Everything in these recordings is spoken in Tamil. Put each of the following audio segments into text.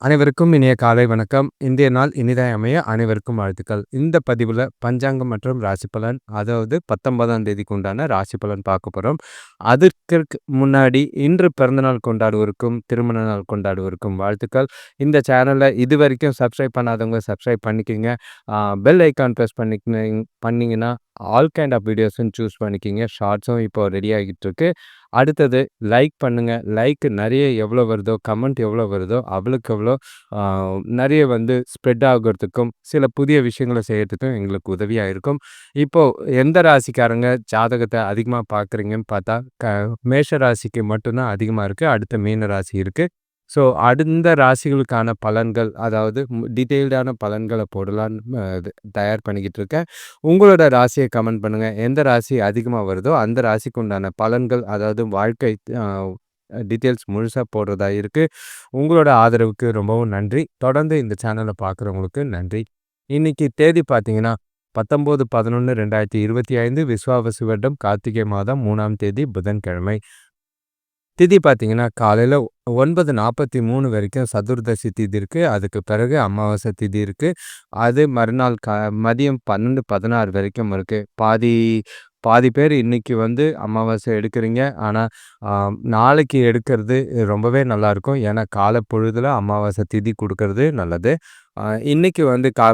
அனைவருக்கும் இனிய காலை வணக்கம். இன்றைய நாள் இனிதாய் அமைய அனைவருக்கும் வாழ்த்துக்கள். இந்த பதிவுல பஞ்சாங்கம் மற்றும் ராசி பலன், அதாவது 19ஆம் தேதிக்கு உண்டான ராசி பலன் பார்க்க போறோம். அதற்கு முன்னாடி இன்று பிறந்தநாள் கொண்டாடுவோருக்கும், திருமண நாள் கொண்டாடுவோருக்கும் வாழ்த்துக்கள். இந்த சேனலை இதுவரைக்கும் சப்ஸ்கிரைப் பண்ணாதவங்க சப்ஸ்கிரைப் பண்ணிக்கங்க. பெல் ஐக்கான் ப்ரெஸ் பண்ணீங்கன்னா ஆல் கைண்ட் ஆஃப் வீடியோஸ்ன்னு சூஸ் பண்ணிக்கிங்க. ஷார்ட்ஸும் இப்போ ரெடி ஆகிட்டு இருக்கு. அடுத்தது லைக் பண்ணுங்க. லைக் நிறைய எவ்வளோ வருதோ, கமெண்ட் எவ்வளோ வருதோ அவ்வளோக்கு எவ்வளோ நிறைய ஸ்ப்ரெட் ஆகுறதுக்கும், சில புதிய விஷயங்கள செய்யறதுக்கும் எங்களுக்கு உதவியா இருக்கும். இப்போ எந்த ராசிக்காரங்க ஜாதகத்தை அதிகமா பார்க்குறீங்கன்னு பார்த்தா, மேஷ ராசிக்கு மட்டும் தான் அதிகமா இருக்கு. அடுத்து மீன ராசி இருக்கு. ஸோ அந்த ராசிகளுக்கான பலன்கள், அதாவது டீட்டெயில்டான பலன்களை போடலான்னு தயார் பண்ணிக்கிட்டு இருக்கேன். உங்களோட ராசியை கமெண்ட் பண்ணுங்க. எந்த ராசி அதிகமாக வருதோ அந்த ராசிக்கு உண்டான பலன்கள், அதாவது வாழ்க்கை டீட்டெயில்ஸ் முழுசாக போடுறதா இருக்குது. உங்களோட ஆதரவுக்கு ரொம்பவும் நன்றி. தொடர்ந்து இந்த சேனலை பார்க்குறவங்களுக்கு நன்றி. இன்னைக்கு தேதி பார்த்தீங்கன்னா 19/11/2025 விஸ்வாவசு வருடம் கார்த்திகை மாதம் 3ஆம் தேதி புதன்கிழமை. திதி பார்த்தீங்கன்னா காலையில் 9:43 வரைக்கும் சதுர்தசி திதி இருக்குது. அதுக்கு பிறகு அமாவாசை திதி இருக்குது. அது மறுநாள் மதியம் 12:16 வரைக்கும் இருக்குது. பாதி பேர் இன்னைக்கு அமாவாசை எடுக்கிறீங்க. ஆனால் நாளைக்கு எடுக்கிறது ரொம்பவே நல்லாயிருக்கும். ஏன்னா காலை பொழுதில் அமாவாசை திதி கொடுக்கறது நல்லது. இன்னைக்கு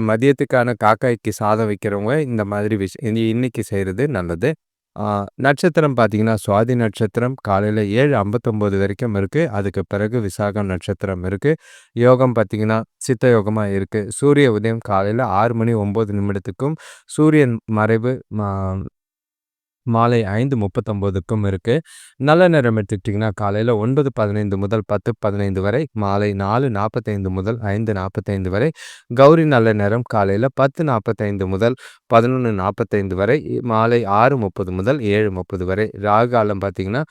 மதியத்துக்கான காக்காய்க்கு சாதம் வைக்கிறவங்க இந்த மாதிரி விஷயம் இன்னைக்கு செய்கிறது நல்லது. நட்சத்திரம் பார்த்தீங்கன்னா சுவாதி நட்சத்திரம் காலையில் 7:59 வரைக்கும் இருக்குது. அதுக்கு பிறகு விசாகம் நட்சத்திரம் இருக்குது. யோகம் பார்த்தீங்கன்னா சித்த யோகமாக இருக்குது. சூரிய உதயம் காலையில் 6:09 சூரியன் மறைவு மாலை 5:39 இருக்குது. நல்ல நேரம் எடுத்துக்கிட்டிங்கன்னா காலையில் 9:15 முதல் 10:15 வரை, மாலை 4:45 முதல் 5:45 வரை. கௌரி நல்ல நேரம் காலையில் 10:45 முதல் 11:45 வரை, மாலை 6:30 முதல் 7:30 வரை. ராகு காலம் பார்த்திங்கன்னா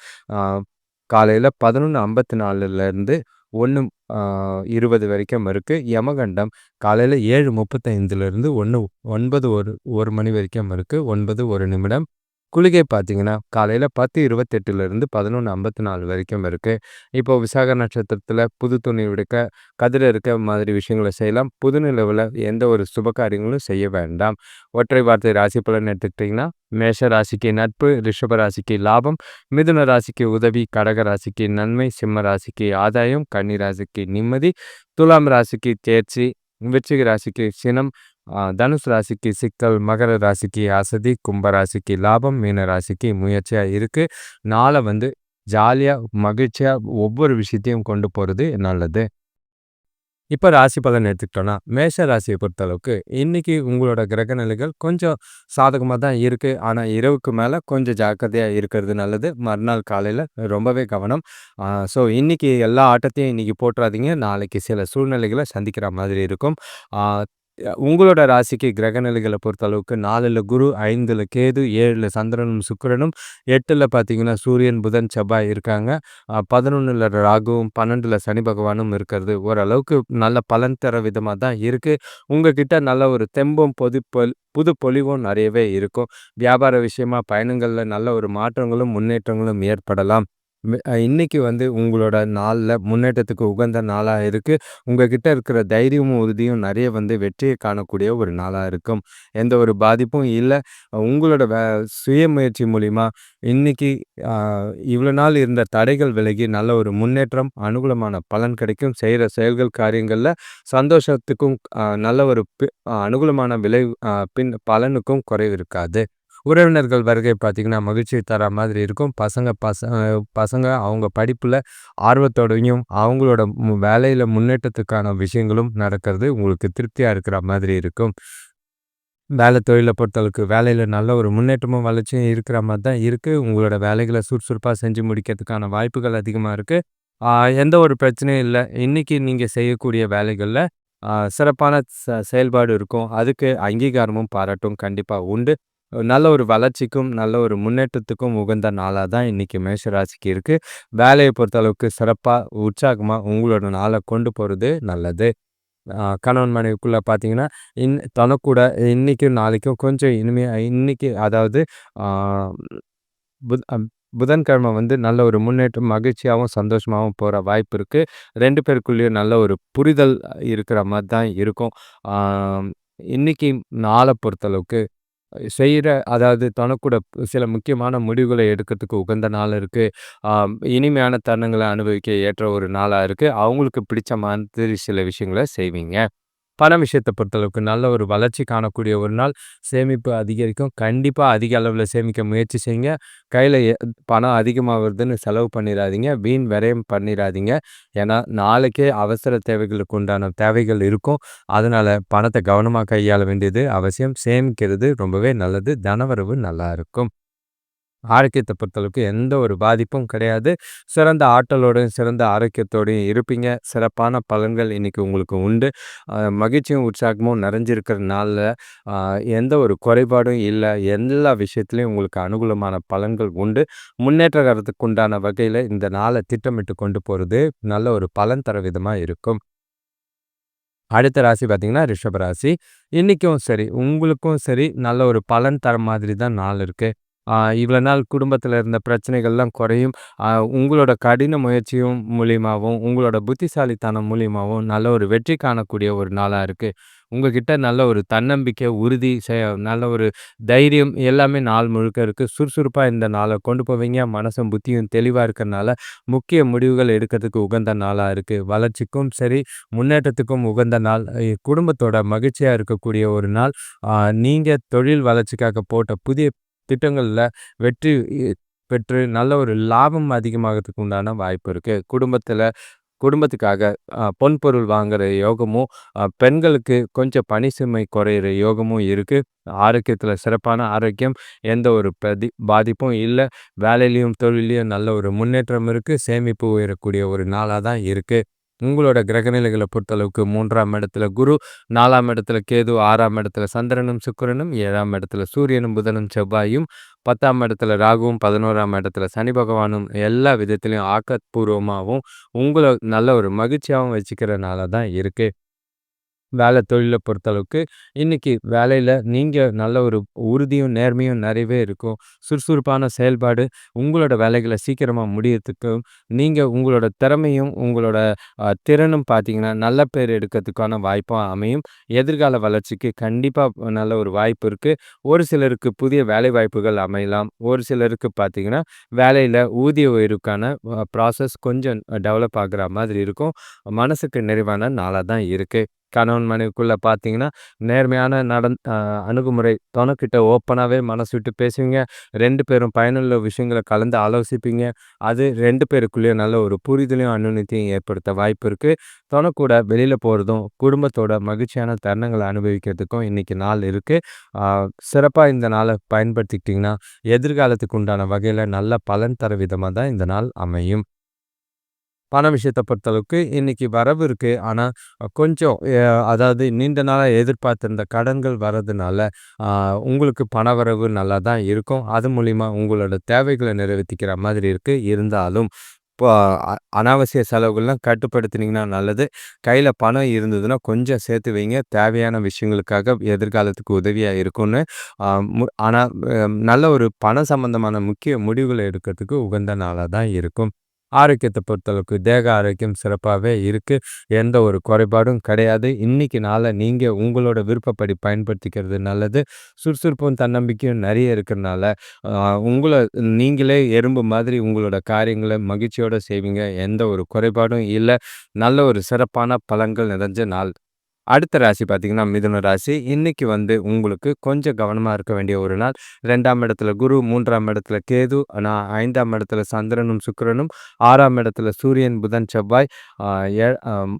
காலையில் 11:54 1:20 வரைக்கும் இருக்குது. யமகண்டம் காலையில் 7:35 9:01 மணி வரைக்கும் இருக்குது. 9:01 குளிகை பார்த்தீங்கன்னா காலையில் 10:28 11:54 வரைக்கும் இருக்குது. இப்போ விசாக நட்சத்திரத்தில் புது துணி உடுக்க, கதிர இருக்க மாதிரி விஷயங்களை செய்யலாம். புது நிலவில் எந்த ஒரு சுப காரியங்களும் செய்ய வேண்டாம். ஒற்றை வார்த்தை ராசி பலன் எடுத்துக்கிட்டிங்கன்னா மேஷ ராசிக்கு நட்பு, ரிஷப ராசிக்கு லாபம், மிதுன ராசிக்கு உதவி, கடக ராசிக்கு நன்மை, சிம்ம ராசிக்கு ஆதாயம், கன்னி ராசிக்கு நிம்மதி, துலாம் ராசிக்கு தேர்ச்சி, விருச்சிக ராசிக்கு சினம், தனுசு ராசிக்கு சிக்கல், மகர ராசிக்கு அசதி, கும்ப ராசிக்கு லாபம், மீன ராசிக்கு முயற்சியாக இருக்குது. நாளை ஜாலியாக மகிழ்ச்சியாக ஒவ்வொரு விஷயத்தையும் கொண்டு போகிறது நல்லது. இப்போ ராசி பலன் எடுத்துக்கிட்டோன்னா மேஷ ராசியை பொறுத்தளவுக்கு இன்றைக்கி உங்களோட கிரக நிலைகள் கொஞ்சம் சாதகமாக தான் இருக்குது. ஆனால் இரவுக்கு மேலே கொஞ்சம் ஜாக்கிரதையாக இருக்கிறது நல்லது. மறுநாள் காலையில் ரொம்பவே கவனம். ஸோ இன்றைக்கி எல்லா ஆட்டத்தையும் இன்றைக்கி போட்டுறாதீங்க. நாளைக்கு சில சூழ்நிலைகளை சந்திக்கிற மாதிரி இருக்கும். உங்களோட ராசிக்கு கிரகநிலைகளை பொறுத்தளவுக்கு 4ல் குரு, 5ல் கேது, 7ல் சந்திரனும் சுக்கிரனும், 8ல் பார்த்தீங்கன்னா சூரியன், புதன், செவ்வாய் இருக்காங்க. 11ல் ராகுவும், 12ல் சனி பகவானும் இருக்கிறது ஓரளவுக்கு நல்ல பலன் தர விதமாக தான் இருக்குது. உங்ககிட்ட நல்ல ஒரு தெம்பும் புது பொலிவும் நிறையவே இருக்கும். வியாபார விஷயமா பயணங்களில் நல்ல ஒரு மாற்றங்களும் முன்னேற்றங்களும் ஏற்படலாம். இன்னைக்கு உங்களோட நாளில் முன்னேற்றத்துக்கு உகந்த நாளாக இருக்குது. உங்ககிட்ட இருக்கிற தைரியமும் உறுதியும் நிறைய வெற்றியை காணக்கூடிய ஒரு நாளாக இருக்கும். எந்த ஒரு பாதிப்பும் இல்லை. உங்களோட சுய முயற்சி மூலிமா இன்னைக்கு இவ்வளோ நாள் இருந்த தடைகள் விலகி நல்ல ஒரு முன்னேற்றம், அனுகூலமான பலன் கிடைக்கும். செய்கிற செயல்கள் காரியங்களில் சந்தோஷத்துக்கும் நல்ல ஒரு அனுகூலமான பலனுக்கும் குறைவு இருக்காது. உறவினர்கள் வருகை பார்த்திங்கன்னா மகிழ்ச்சியை தர மாதிரி இருக்கும். பசங்க அவங்க படிப்பில் ஆர்வத்தோடையும் அவங்களோட வேலையில் முன்னேற்றத்துக்கான விஷயங்களும் நடக்கிறது உங்களுக்கு திருப்தியாக இருக்கிற மாதிரி இருக்கும். வேலை தொழிலை பொறுத்தளவுக்கு வேலையில் நல்ல ஒரு முன்னேற்றமும் வளர்ச்சியும் இருக்கிற மாதிரி தான் இருக்குது. உங்களோட வேலைகளை சுறுசுறுப்பாக செஞ்சு முடிக்கிறதுக்கான வாய்ப்புகள் அதிகமாக இருக்குது. எந்த ஒரு பிரச்சனையும் இல்லை. இன்றைக்கி நீங்கள் செய்யக்கூடிய வேலைகளில் சிறப்பான செயல்பாடு இருக்கும். அதுக்கு அங்கீகாரமும் பாராட்டும் கண்டிப்பாக உண்டு. நல்ல ஒரு வளர்ச்சிக்கும் நல்ல ஒரு முன்னேற்றத்துக்கும் உகந்த நாளாக தான் இன்றைக்கி மேஷராசிக்கு இருக்குது. வேலையை பொறுத்தளவுக்கு சிறப்பாக உற்சாகமாக உங்களோட நாளை கொண்டு போகிறது நல்லது. கணவன் மனைவிக்குள்ளே பார்த்தீங்கன்னா தனக்கூட இன்றைக்கும் நாளைக்கும் கொஞ்சம் இனிமையாக, இன்றைக்கி அதாவது புதன்கிழமை வந்து நல்ல ஒரு முன்னேற்றம், மகிழ்ச்சியாவும், சந்தோஷமாவும் போற வாய்ப்பு இருக்கு. 2 பேருக்குள்ளேயும் நல்ல ஒரு புரிதல் இருக்கிற மாரி தான் இருக்கும். ஆம் இன்னைக்கு நாள பொறுத்தளவுக்கு செய்ற அதாவது தனக்கூட சில முக்கியமான முடிவுகள எடுக்கிறதுக்கு உகந்த நாள் இருக்கு. இனிமையான தருணங்கள அனுபவிக்க ஏற்ற ஒரு நாளா இருக்கு. அவங்களுக்கு பிடிச்ச மாதிரி சில விஷயங்கள செய்வீங்க. பண விஷயத்த பொறுத்தளவுக்கு நல்ல ஒரு வளர்ச்சி காணக்கூடிய ஒரு நாள். சேமிப்பு அதிகரிக்கும். கண்டிப்பா அதிக அளவுல சேமிக்க முயற்சி செய்யுங்க. கையில பணம் அதிகமா வருதுன்னு செலவு பண்ணிறாதீங்க. வீண் விரயம் பண்ணிறாதீங்க. ஏன்னா, நாளைக்கே அவசர தேவைகளுக்கு உண்டான தேவைகள் இருக்கும். அதனால பணத்த கவனமா கையாள வேண்டியது அவசியம். சேமிக்கிறது ரொம்பவே நல்லது. தனவரவு நல்லா இருக்கும். ஆரோக்கியத்த பொறுத்தளவுக்கு எந்த ஒரு பாதிப்பும் கிடையாது. சிறந்த ஆற்றலோடையும், சிறந்த ஆரோக்கியத்தோடையும் இருப்பீங்க. சிறப்பான பலன்கள் இன்னைக்கு உங்களுக்கு உண்டு. மகிழ்ச்சியும், உற்சாகமும் நிறைஞ்சிருக்கிற நாள்ல, அ எந்த ஒரு குறைபாடும் இல்ல. எல்லா விஷயத்திலயும் உங்களுக்கு அனுகூலமான பலன்கள் உண்டு. முன்னேற்றகரத்துக்கு உண்டான வகையில இந்த நாள திட்டமிட்டு கொண்டு போறது, நல்ல ஒரு பலன் தர விதமா இருக்கும். அடுத்த ராசி பார்த்தீங்கன்னா, ரிஷப ராசி. இன்னைக்கும் சரி, உங்களுக்கும் சரி, நல்ல ஒரு பலன் தர மாதிரி தான் நாள் இருக்கு. இவ்வளோ நாள் குடும்பத்தில இருந்த பிரச்சனைகள்லாம் குறையும். அ உங்களோட கடின முயற்சியும் மூலியமாவும், உங்களோட புத்திசாலித்தனம் மூலியமாவும் நல்ல ஒரு வெற்றி காணக்கூடிய ஒரு நாளா இருக்கு. உங்ககிட்ட நல்ல ஒரு தன்னம்பிக்கை, உறுதி, நல்ல ஒரு தைரியம் எல்லாமே நாள் முழுக்க இருக்கு. சுறுசுறுப்பா இந்த நாள கொண்டு போவீங்க. மனசும், புத்தியும் தெளிவா இருக்கறனால, முக்கிய முடிவுகள் எடுக்கிறதுக்கு உகந்த நாளா இருக்கு. வளர்ச்சிக்கும் சரி, முன்னேற்றத்துக்கும் உகந்த நாள். குடும்பத்தோட மகிழ்ச்சியா இருக்கக்கூடிய ஒரு நாள். அ நீங்க தொழில் வளர்ச்சிக்காக போட்ட புதிய திட்டங்கள்ல வெற்றி பெற்று நல்ல ஒரு லாபம் அதிகமாகறதுக்கு உண்டான வாய்ப்பு இருக்கு. குடும்பத்துக்காக பொன்பொருள் வாங்குற யோகமும், பெண்களுக்கு கொஞ்சம் பணி சுமை குறையிற யோகமும் இருக்கு. ஆரோக்கியத்தில சிறப்பான ஆரோக்கியம். எந்த ஒரு பாதிப்பும் இல்ல. வேலையிலயும், தொழில்லயும் நல்ல ஒரு முன்னேற்றம் இருக்கு. சேமிப்பு உயரக்கூடிய ஒரு நாளா தான் இருக்கு. உங்களோட கிரகநிலைகள பொறுத்தளவுக்கு 3ஆம் இடத்துல குரு, 4ஆம் இடத்துல கேது, 6ஆம் இடத்துல சந்திரனும், சுக்கிரனும், 7ஆம் இடத்துல சூரியனும், புதனும், செவ்வாயும், 10ஆம் இடத்துல ராகுவும், 11ஆம் இடத்துல சனி பகவானும் எல்லா விதத்திலயும் ஆக்கப்பூர்வமாவும், உங்கள நல்ல ஒரு மகிழ்ச்சியாவும் வச்சுக்கிற நாளா தான் இருக்கு. வேலை தொழில பொறுத்தளவுக்கு, இன்னைக்கு வேலையில நீங்க நல்ல ஒரு உறுதியும், நேர்மையும் நிறையவே இருக்கும். சுறுசுறுப்பான செயல்பாடு, உங்களோட வேலைகள சீக்கிரமா முடியறதுக்கும், நீங்க உங்களோட திறமையும், உங்களோட திறனும் பார்த்தீங்கன்னா, நல்ல பேர் எடுக்கிறதுக்கான வாய்ப்பா அமையும். எதிர்கால வளர்ச்சிக்கு கண்டிப்பா நல்ல ஒரு வாய்ப்பு இருக்கு. ஒரு சிலருக்கு புதிய வேலை வாய்ப்புகள் அமையலாம். ஒரு சிலருக்கு பார்த்தீங்கன்னா, வேலையில ஊதிய உயர்வுக்கான ப்ராசஸ் கொஞ்சம் டெவலப் ஆகுற மாதிரி இருக்கும். மனசுக்கு நிறைவான நாளா தான் இருக்கு. கணவன் மனைவிக்குள்ள பார்த்தீங்கன்னா, நேர்மையான அணுகுமுறை. தொணைக்கிட்ட ஓப்பனாவே மனசு விட்டு பேசுவீங்க. 2 பேரும் பயனுள்ள விஷயங்கள கலந்து ஆலோசிப்பீங்க. அது 2 பேருக்குள்ளேயும் நல்ல ஒரு புரிதலையும், அந்யோன்யத்தையும் ஏற்படுத்த வாய்ப்பு இருக்கு. தொண கூட வெளியில போறதும், குடும்பத்தோட மகிழ்ச்சியான தருணங்கள அனுபவிக்கிறதுக்கும் இன்னைக்கு நாள் இருக்கு. ஆ சிறப்பா இந்த நாள பயன்படுத்திக்கிட்டீங்கன்னா, எதிர்காலத்துக்கு உண்டான வகையில நல்ல பலன் தர விதமா தான் இந்த நாள் அமையும். பண விஷயத்த பொறுத்தளவுக்கு இன்னைக்கு வரவு இருக்கு. ஆனா, கொஞ்சம் அதாவது நீண்ட நாளா எதிர்பார்த்திருந்த கடன்கள் வரதுனால, அ உங்களுக்கு பணவரவு நல்லா தான் இருக்கும். அது மூலியமா உங்களோட தேவைகள நிறைவேத்திக்கிற மாதிரி இருக்கு. இருந்தாலும், இப்போ அனாவசிய செலவுகள்லாம் கட்டுப்படுத்தினீங்கன்னா நல்லது. கையில பணம் இருந்ததுன்னா கொஞ்சம் சேர்த்து வைங்க. தேவையான விஷயங்களுக்காக எதிர்காலத்துக்கு உதவியா இருக்கும்னு. அ ஆனா, நல்ல ஒரு பணம் சம்பந்தமான முக்கிய முடிவுகள எடுக்கிறதுக்கு உகந்த நாளா தான் இருக்கும். ஆரோக்கியத்த பொறுத்தளவுக்கு தேக ஆரோக்கியம் சிறப்பாவே இருக்கு. எந்த ஒரு குறைபாடும் கிடையாது. இன்னைக்கு நாள நீங்க உங்களோட விருப்பப்படி பயன்படுத்திக்கிறது நல்லது. சுறுசுறுப்பும், தன்னம்பிக்கையும் நெறைய இருக்கிறனால, அ உங்கள நீங்களே எறும்பு மாதிரி உங்களோட காரியங்கள மகிழ்ச்சியோட செய்வீங்க. எந்த ஒரு குறைபாடும் இல்ல. நல்ல ஒரு சிறப்பான பலன்கள் நிறைஞ்ச நாள். அடுத்த ராசி பார்த்தீங்கன்னா, மிதுன ராசி. இன்னைக்கு வந்து உங்களுக்கு கொஞ்சம் கவனமா இருக்க வேண்டிய ஒரு நாள். 2ஆம் இடத்துல குரு, 3ஆம் இடத்துல கேது, 5ஆம் இடத்துல சந்திரனும், சுக்கிரனும், 6ஆம் இடத்துல சூரியன், புதன், செவ்வாய், அ ஏ அம்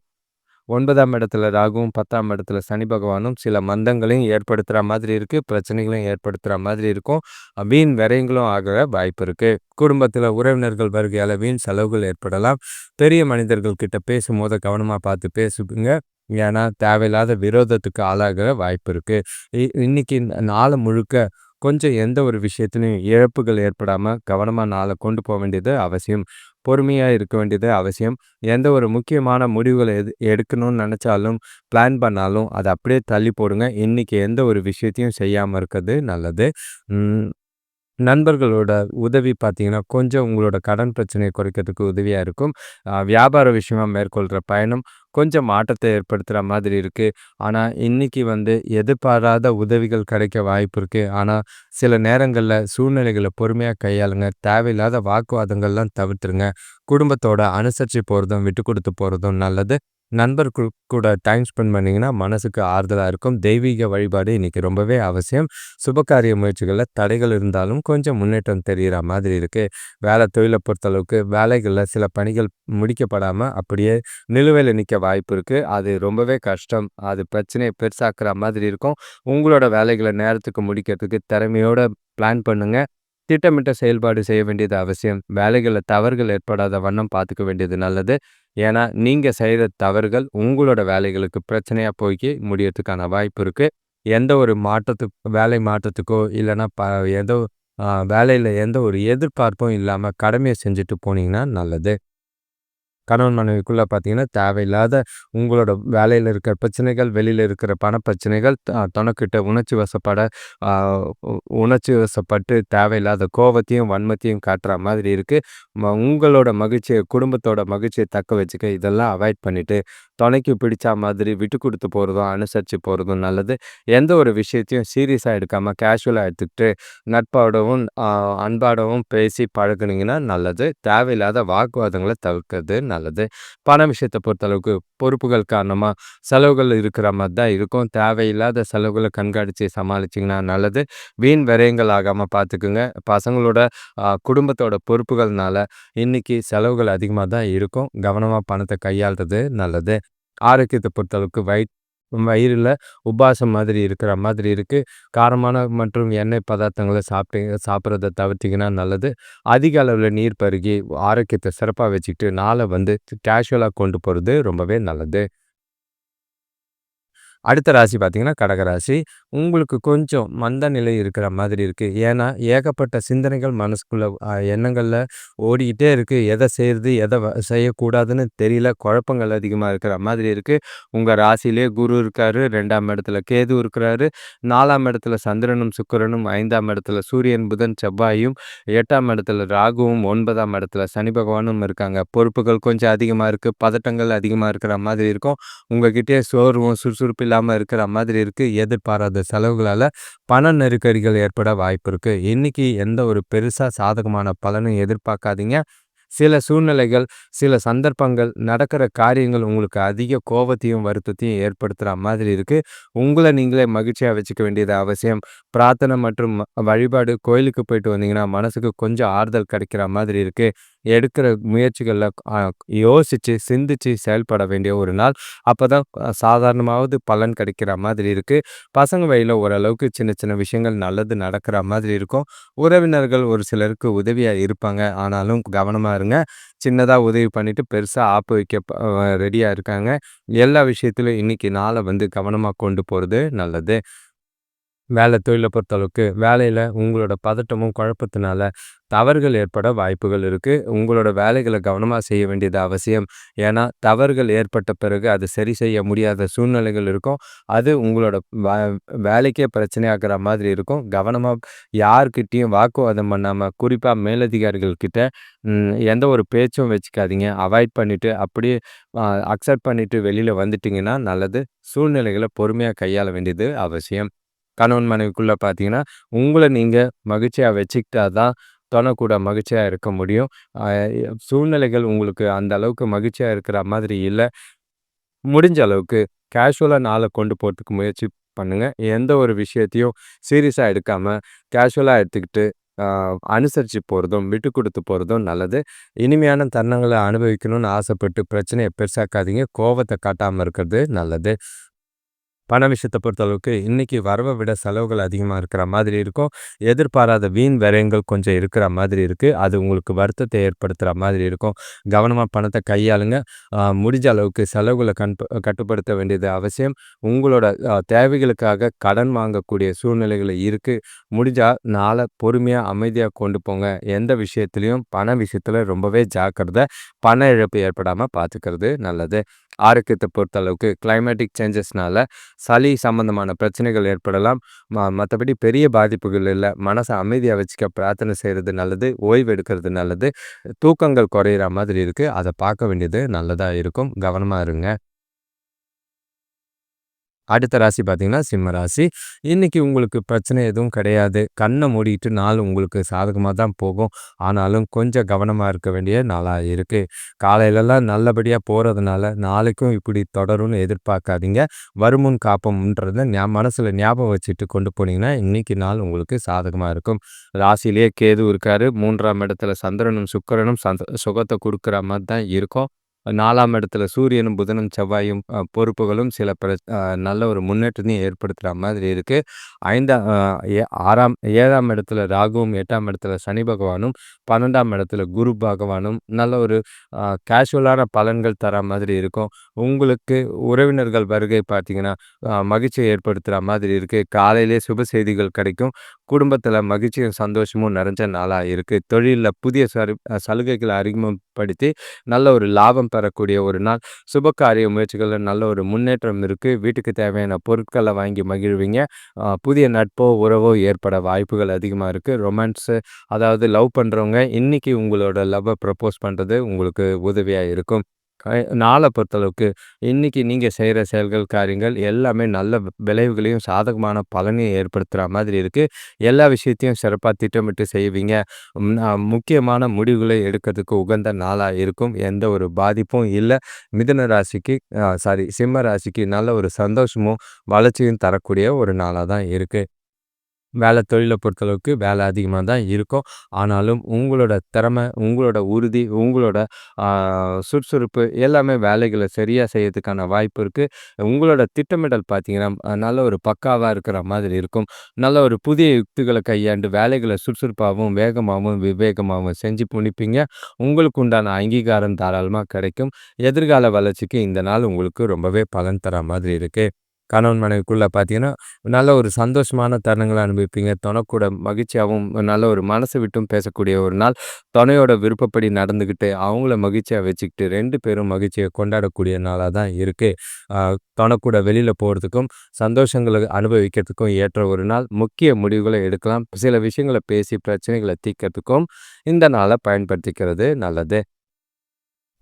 9ஆம் இடத்துல ராகுவும், 10ஆம் இடத்துல சனி பகவானும் சில மந்தங்களையும் ஏற்படுத்துற மாதிரி இருக்கு. பிரச்சனைகளையும் ஏற்படுத்துற மாதிரி இருக்கும். வீண் விரயங்களும் ஆக வாய்ப்பு இருக்கு. குடும்பத்தில உறவினர்கள் வருகையால வீண் செலவுகள் ஏற்படலாம். பெரிய மனிதர்கள் கிட்ட பேசும்போது கவனமா பார்த்து பேசுங்க. ஏன்னா, தேவையில்லாத விரோதத்துக்கு ஆளாக வாய்ப்பு இருக்கு. இன்னைக்கு நாள முழுக்க கொஞ்சம் எந்த ஒரு விஷயத்திலயும் இழப்புகள் ஏற்படாம கவனமா நாள கொண்டு போ வேண்டியது அவசியம். பொறுமையா இருக்க வேண்டியது அவசியம். எந்த ஒரு முக்கியமான முடிவுகள எடுக்கணும்னு நெனச்சாலும், பிளான் பண்ணாலும் அத அப்படியே தள்ளி போடுங்க. இன்னைக்கு எந்த ஒரு விஷயத்தையும் செய்யாம இருக்கிறது நல்லது. ம். நண்பர்களோட உதவி பார்த்தீங்கன்னா, கொஞ்சம் உங்களோட கடன் பிரச்சனைய குறைக்கிறதுக்கு உதவியா இருக்கும். வியாபார விஷயமா மேற்கொள்ற பயணம் கொஞ்சம் மாற்றத்தை ஏற்படுத்துற மாதிரி இருக்கு. ஆனா, இன்னைக்கு எதிர்பாராத உதவிகள் கிடைக்க வாய்ப்பு இருக்கு. ஆனா, சில நேரங்கள்ல சூழ்நிலைகள பொறுமையா கையாளுங்க. தேவையில்லாத வாக்குவாதங்கள்லாம் தவிர்த்துருங்க. குடும்பத்தோட அனுசரிச்சு போறதும், விட்டு குடுத்து போறதும் நல்லது. நண்பர்கள் கூட டைம் ஸ்பெண்ட் பண்ணீங்கன்னா, மனசுக்கு ஆறுதலா இருக்கும். தெய்வீக வழிபாடு இன்னைக்கு ரொம்பவே அவசியம். சுபகாரிய முயற்சிகள்ல தடைகள் இருந்தாலும் கொஞ்சம் முன்னேற்றம் தெரியிற மாதிரி இருக்கு. தொழில பொறுத்தளவுக்கு வேலைகள்ல சில பணிகள் முடிக்கப்படாம அப்படியே நிலுவையில நிக்க வாய்ப்பு இருக்கு. அது ரொம்பவே கஷ்டம். அது பிரச்சனைய பெருசாக்குற மாதிரி இருக்கும். உங்களோட வேலைகள நேரத்துக்கு முடிக்கிறதுக்கு திறமையோட பிளான் பண்ணுங்க. திட்டமிட்ட செயல்பாடு செய்ய வேண்டியது அவசியம். வேலைகள்ல தவறுகள் ஏற்படாத வண்ணம் பார்த்துக்க வேண்டியது நல்லது. ஏன்னா, நீங்க செய்ற தவறுகள் உங்களோட வேலைகளுக்கு பிரச்சனையா போய்க்கி முடியறதுக்கான வாய்ப்பு இருக்கு. எந்த ஒரு வேலை மாற்றத்துக்கோ இல்லன்னா ஏதோ வேலையில எந்த ஒரு எதிர்பார்ப்பும் இல்லாம கடமைய செஞ்சுட்டு போனீங்கன்னா நல்லது. கணவன் மனைவிக்குள்ள பார்த்தீங்கன்னா, தேவையில்லாத உங்களோட வேலையில இருக்கிற பிரச்சனைகள், வெளியில இருக்கிற பணப்பிரச்சனைகள் தொணக்கிட்ட உணர்ச்சி வசப்பட ஆ உ உணர்ச்சி வசப்பட்டு தேவையில்லாத கோவத்தையும், வன்மத்தையும் காட்டுற மாதிரி இருக்கு. உங்களோட மகிழ்ச்சிய குடும்பத்தோட மகிழ்ச்சிய தக்க வச்சுக்க இதெல்லாம் அவாய்ட் பண்ணிட்டு, தொணைக்கு பிடிச்சா மாதிரி விட்டு குடுத்து போறதும், அனுசரிச்சு போறதும் நல்லது. எந்த ஒரு விஷயத்தையும் சீரியஸா எடுக்காம கேஷுவலா எடுத்துக்கிட்டு, நட்போடவும் அன்பாடவும் பேசி பழகுனீங்கன்னா நல்லது. தேவையில்லாத வாக்குவாதங்கள தவிர்க்கிறது நல்லது. பண விஷயத்த பொறுத்தளவுக்கு பொறுப்புகள் காரணமா செலவுகள் இருக்கிற மாரி தான் இருக்கும். தேவையில்லாத செலவுகள கண்காணிச்சு சமாளிச்சீங்கன்னா நல்லது. வீண் விரயங்கள் ஆகாம பார்த்துக்குங்க. பசங்களோட குடும்பத்தோட பொறுப்புகள்னால இன்னைக்கு செலவுகள் அதிகமா தான் இருக்கும். கவனமா பணத்த கையாள்றது நல்லது. ஆரோக்கியத்த பொறுத்தளவுக்கு வயிறுல உபாசம் மாதிரி இருக்கிற மாதிரி இருக்கு. காரமான மற்றும் எண்ணெய் பதார்த்தங்கள சாப்பிடுறத தவிர்த்தீங்கன்னா நல்லது. அதிக அளவுல நீர் பருகி ஆரோக்கியத்த சிறப்பா வச்சுக்கிட்டு நாள கேஷுவலா கொண்டு போறது ரொம்பவே நல்லது. அடுத்த ராசி பார்த்தீங்கன்னா, கடகராசி. உங்களுக்கு கொஞ்சம் மந்த நிலை இருக்கிற மாதிரி இருக்கு. ஏன்னா, ஏகப்பட்ட சிந்தனைகள் மனசுக்குள்ள எண்ணங்கள்ல ஓடிக்கிட்டே இருக்கு. எத செய்றது, எத செய்யக்கூடாதுன்னு தெரியல. குழப்பங்கள் அதிகமா இருக்கிற மாதிரி இருக்கு. உங்க ராசியிலே குரு இருக்காரு, 2ஆம் இடத்துல கேது இருக்கிறாரு, 4ஆம் இடத்துல சந்திரனும், சுக்கிரனும், 5ஆம் இடத்துல சூரியன், புதன், செவ்வாயும், 8ஆம் இடத்துல ராகுவும், 9ஆம் இடத்துல சனி பகவானும் இருக்காங்க. பொறுப்புகள் கொஞ்சம் அதிகமா இருக்கு. பதட்டங்கள் அதிகமா இருக்கிற மாதிரி இருக்கும். உங்ககிட்டயே சோர்வும், சுறுசுறுப்பு இல்லாம இருக்கிற மாதிரி இருக்கு. எதிர்பாராத செலவுகளால பண நெருக்கடிகள் ஏற்பட வாய்ப்பு இருக்கு. இன்னைக்கு எந்த ஒரு பெருசா சாதகமான பலனும் எதிர்பார்க்காதீங்க. சில சூழ்நிலைகள், சில சந்தர்ப்பங்கள், நடக்கிற காரியங்கள் உங்களுக்கு அதிக கோவத்தையும், வருத்தத்தையும் ஏற்படுத்துற மாதிரி இருக்கு. உங்கள நீங்களே மகிழ்ச்சியா வச்சுக்க வேண்டியது அவசியம். பிரார்த்தனை மற்றும் வழிபாடு கோயிலுக்கு போயிட்டு வந்தீங்கன்னா, மனசுக்கு கொஞ்சம் ஆறுதல் கிடைக்கிற மாதிரி இருக்கு. எடுக்கிற முயற்சிகள்ல யோசிச்சு, சிந்திச்சு செயல்பட வேண்டிய ஒரு நாள். அப்பதான் சாதாரணமாவது பலன் கிடைக்கிற மாதிரி இருக்கு. பசங்க வழியில ஓரளவுக்கு சின்ன சின்ன விஷயங்கள் நல்லது நடக்கிற மாதிரி இருக்கும். உறவினர்கள் ஒரு சிலருக்கு உதவியா இருப்பாங்க. ஆனாலும் கவனமா இருங்க. சின்னதா உதவி பண்ணிட்டு பெருசா ஆப்பு வைக்க ரெடியா இருக்காங்க. எல்லா விஷயத்திலும் இன்னைக்கு நாள கவனமா கொண்டு போறது நல்லது. தொழில பொறுத்தளவுக்கு வேலையில உங்களோட பதட்டமும், குழப்பத்தினால தவறுகள் ஏற்பட வாய்ப்புகள் இருக்கு. உங்களோட வேலைகள கவனமா செய்ய வேண்டியது அவசியம். ஏன்னா, தவறுகள் ஏற்பட்ட பிறகு அது சரி செய்ய முடியாத சூழ்நிலைகள் இருக்கும். அது உங்களோட வ வேலைக்கே பிரச்சனையாக்குற மாதிரி இருக்கும். கவனமா யார்கிட்டயும் வாக்குவாதம் பண்ணாம, குறிப்பா மேலதிகாரிகள் கிட்ட எந்த ஒரு பேச்சும் வச்சுக்காதீங்க. அவாய்ட் பண்ணிட்டு, அப்படியே அக்செப்ட் பண்ணிட்டு வெளியில வந்துட்டீங்கன்னா நல்லது. சூழ்நிலைகள பொறுமையா கையாள வேண்டியது அவசியம். கணவன் மனைவிக்குள்ள பார்த்தீங்கன்னா, உங்கள நீங்க மகிழ்ச்சியா வச்சுக்கிட்டா தான் தொண கூட மகிழ்ச்சியா இருக்க முடியும். அ சூழ்நிலைகள் உங்களுக்கு அந்த அளவுக்கு மகிழ்ச்சியா இருக்கிற மாதிரி இல்ல. முடிஞ்ச அளவுக்கு கேஷுவலா நாள கொண்டு போறதுக்கு முயற்சி பண்ணுங்க. எந்த ஒரு விஷயத்தையும் சீரியஸா எடுக்காம, கேஷுவலா எடுத்துக்கிட்டு, அ அனுசரிச்சு போறதும், விட்டு குடுத்து போறதும் நல்லது. இனிமையான தருணங்கள அனுபவிக்கணும்னு ஆசைப்பட்டு பிரச்சனைய பெருசாக்காதீங்க. கோவத்த காட்டாம இருக்கிறது நல்லது. பண விஷயத்த பொறுத்தளவுக்கு இன்னைக்கு வரவ விட செலவுகள் அதிகமா இருக்கிற மாதிரி இருக்கும். எதிர்பாராத வீண் விரயங்கள் கொஞ்சம் இருக்கிற மாதிரி இருக்கு. அது உங்களுக்கு வருத்தத்தை ஏற்படுத்துற மாதிரி இருக்கும். கவனமா பணத்த கையாளுங்க. முடிஞ்ச அளவுக்கு செலவுகள கட்டுப்படுத்த வேண்டியது அவசியம். உங்களோட தேவைகளுக்காக கடன் வாங்கக்கூடிய சூழ்நிலைகள் இருக்கு. முடிஞ்சா நாள பொறுமையா, அமைதியா கொண்டு போங்க. எந்த விஷயத்திலயும் பண விஷயத்துல ரொம்பவே ஜாக்கிரத. பண இழப்பு ஏற்படாம பார்த்துக்கிறது நல்லது. ஆரோக்கியத்த பொறுத்த அளவுக்கு கிளைமேட்டிக் சேஞ்சஸ்னால சளி சம்பந்தமான பிரச்சனைகள் ஏற்படலாம். மத்தபடி பெரிய பாதிப்புகள் இல்ல. மனச அமைதியா வச்சுக்க பிரார்த்தனை செய்றது நல்லது. ஓய்வு எடுக்கிறது நல்லது. தூக்கங்கள் குறையிற மாதிரி இருக்கு. அத பார்க்க வேண்டியது நல்லதா இருக்கும். கவனமா இருங்க. அடுத்த ராசி பார்த்தீங்கன்னா, சிம்ம ராசி. இன்னைக்கு உங்களுக்கு பிரச்சனை எதுவும் கிடையாது. கண்ண மூடிட்டு நாள் உங்களுக்கு சாதகமா தான் போகும். ஆனாலும் கொஞ்சம் கவனமா இருக்க வேண்டிய நாளா இருக்கு. காலையிலலாம் நல்லபடியா போறதுனால, நாளைக்கும் இப்படி தொடரும்னு எதிர்பார்க்காதீங்க. வருமுன் காப்போம்ன்றத மனசுல ஞாபகம் வச்சுட்டு கொண்டு போனீங்கன்னா, இன்னைக்கு நாள் உங்களுக்கு சாதகமா இருக்கும். ராசியிலேயே கேது இருக்காரு. 3ஆம் இடத்துல சந்திரனும், சுக்கிரனும் சுகத்த குடுக்குற மாரி தான் இருக்கும். 4ஆம் இடத்துல சூரியனும், புதனும், செவ்வாயும் பொறுப்புகளும் சில நல்ல ஒரு முன்னேற்றத்தையும் ஏற்படுத்துற மாதிரி இருக்கு. 5 அ எ 6ஆம் 7ஆம் இடத்துல ராகுவும், 8ஆம் இடத்துல சனி பகவானும், 12ஆம் இடத்துல குரு பகவானும் நல்ல ஒரு கேஷுவலான பலன்கள் தர மாதிரி இருக்கும். உங்களுக்கு உறவினர்கள் வருகை பார்த்தீங்கன்னா, மகிழ்ச்சியை ஏற்படுத்துற மாதிரி இருக்கு. காலையிலேயே சுப செய்திகள் கிடைக்கும். குடும்பத்தில மகிழ்ச்சியும், சந்தோஷமும் நிறைஞ்ச நாளா இருக்கு. தொழில்ல புதிய சலுகைகள அறிமுகப்படுத்தி நல்ல ஒரு லாபம் பெறக்கூடிய ஒரு நாள். சுபகாரிய முயற்சிகள்ல நல்ல ஒரு முன்னேற்றம் இருக்கு. வீட்டுக்கு தேவையான பொருட்கள வாங்கி மகிழ்வீங்க. புதிய நட்போ, உறவோ ஏற்பட வாய்ப்புகள் அதிகமா இருக்கு. அதாவது லவ் பண்றவங்க இன்னைக்கு உங்களோட லவ்வ ப்ரப்போஸ் பண்றது உங்களுக்கு உதவியா இருக்கும். நாள பொறுத்தளவுக்கு இன்னைக்கு நீங்க செய்ற செயல்கள், காரியங்கள் எல்லாமே நல்ல விளைவுகளையும், சாதகமான பலனையும் ஏற்படுத்துற மாதிரி இருக்கு. எல்லா விஷயத்தையும் சிறப்பா திட்டமிட்டு செய்வீங்க. முக்கியமான முடிவுகளை எடுக்கிறதுக்கு உகந்த நாளா இருக்கும். எந்த ஒரு பாதிப்பும் இல்ல. மிதுன ராசிக்கு சிம்ம ராசிக்கு நல்ல ஒரு சந்தோஷமும், வளர்ச்சியும் தரக்கூடிய ஒரு நாளா தான் இருக்கு. தொழில பொறுத்தளவுக்கு வேலை அதிகமா தான் இருக்கும். ஆனாலும் உங்களோட திறமை, உங்களோட உறுதி, உங்களோட ஆ சுறுசுறுப்பு எல்லாமே வேலைகள சரியா செய்யறதுக்கான வாய்ப்பு இருக்கு. உங்களோட திட்டமிடல் பார்த்தீங்கன்னா, நல்ல ஒரு பக்காவா இருக்கிற மாதிரி இருக்கும். நல்ல ஒரு புதிய யுக்திகள கையாண்டு வேலைகள சுறுசுறுப்பாவும், வேகமாவும், விவேகமாவும் செஞ்சு முடிப்பீங்க. உங்களுக்கு உண்டான அங்கீகாரம் தாராளமா கிடைக்கும். எதிர்கால வளர்ச்சிக்கு இந்த நாள் உங்களுக்கு ரொம்பவே பலன் தர மாதிரி இருக்கு. கணவன் மனைவிக்குள்ள பார்த்தீங்கன்னா, நல்ல ஒரு சந்தோஷமான தருணங்கள அனுபவிப்பீங்க. தொணக்கூட மகிழ்ச்சியாவும், நல்ல ஒரு மனசு விட்டும் பேசக்கூடிய ஒரு நாள். துணையோட விருப்பப்படி நடந்துக்கிட்டு, அவங்கள மகிழ்ச்சியா வச்சுக்கிட்டு 2 பேரும் மகிழ்ச்சிய கொண்டாடக்கூடிய நாளா தான் இருக்கு. அ தொணக்கூட வெளியில போறதுக்கும், சந்தோஷங்கள அனுபவிக்கிறதுக்கும் ஏற்ற ஒரு நாள். முக்கிய முடிவுகள எடுக்கலாம். சில விஷயங்கள பேசி பிரச்சனைகள தீர்க்கிறதுக்கும் இந்த நாள பயன்படுத்திக்கிறது நல்லது.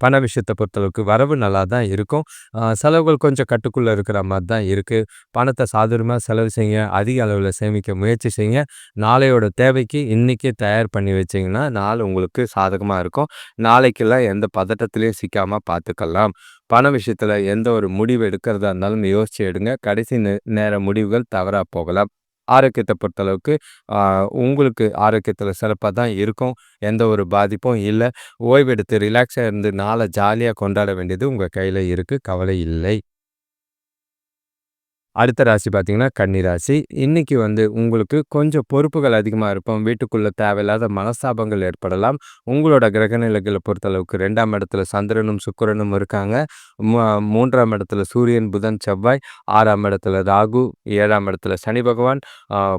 பண விஷயத்த பொறுத்தளவுக்கு வரவு நல்லா தான் இருக்கும். செலவுகள் கொஞ்சம் கட்டுக்குள்ள இருக்கிற மாரி தான் இருக்கு. பணத்த சாதுரியமா செலவு செய்யுங்க. அதிக அளவுல சேமிக்க முயற்சி செய்யுங்க. நாளையோட தேவைக்கு இன்னைக்கே தயார் பண்ணி வச்சீங்கன்னா, நாள் உங்களுக்கு சாதகமா இருக்கும். நாளைக்கெல்லாம் எந்த பதட்டத்திலயும் சிக்காம பார்த்துக்கலாம். பண விஷயத்துல எந்த ஒரு முடிவு எடுக்கிறதா இருந்தாலும் யோசிச்சு எடுங்க. கடைசி நேர முடிவுகள் தவறா போகலாம். ஆரோக்கியத்த பொறுத்தளவுக்கு, ஆ உங்களுக்கு ஆரோக்கியத்துல சிறப்பா தான் இருக்கும். எந்த ஒரு பாதிப்பும் இல்ல. ஓய்வெடுத்து ரிலாக்ஸா இருந்து நாள ஜாலியா கொண்டாட வேண்டியது உங்க கையில இருக்கு. கவலை இல்லை. அடுத்த ராசி பார்த்தீங்கன்னா, கன்னி ராசி. இன்னைக்கு உங்களுக்கு கொஞ்சம் பொறுப்புகள் அதிகமா இருக்கும். வீட்டுக்குள்ள தேவையில்லாத மனஸ்தாபங்கள் ஏற்படலாம். உங்களோட கிரகநிலைகள பொறுத்தளவுக்கு 2ஆம் இடத்துல சந்திரனும், சுக்கிரனும் இருக்காங்க. மு 3ஆம் இடத்துல சூரியன், புதன், செவ்வாய், 6ஆம் இடத்துல ராகு, 7ஆம் இடத்துல சனி பகவான்,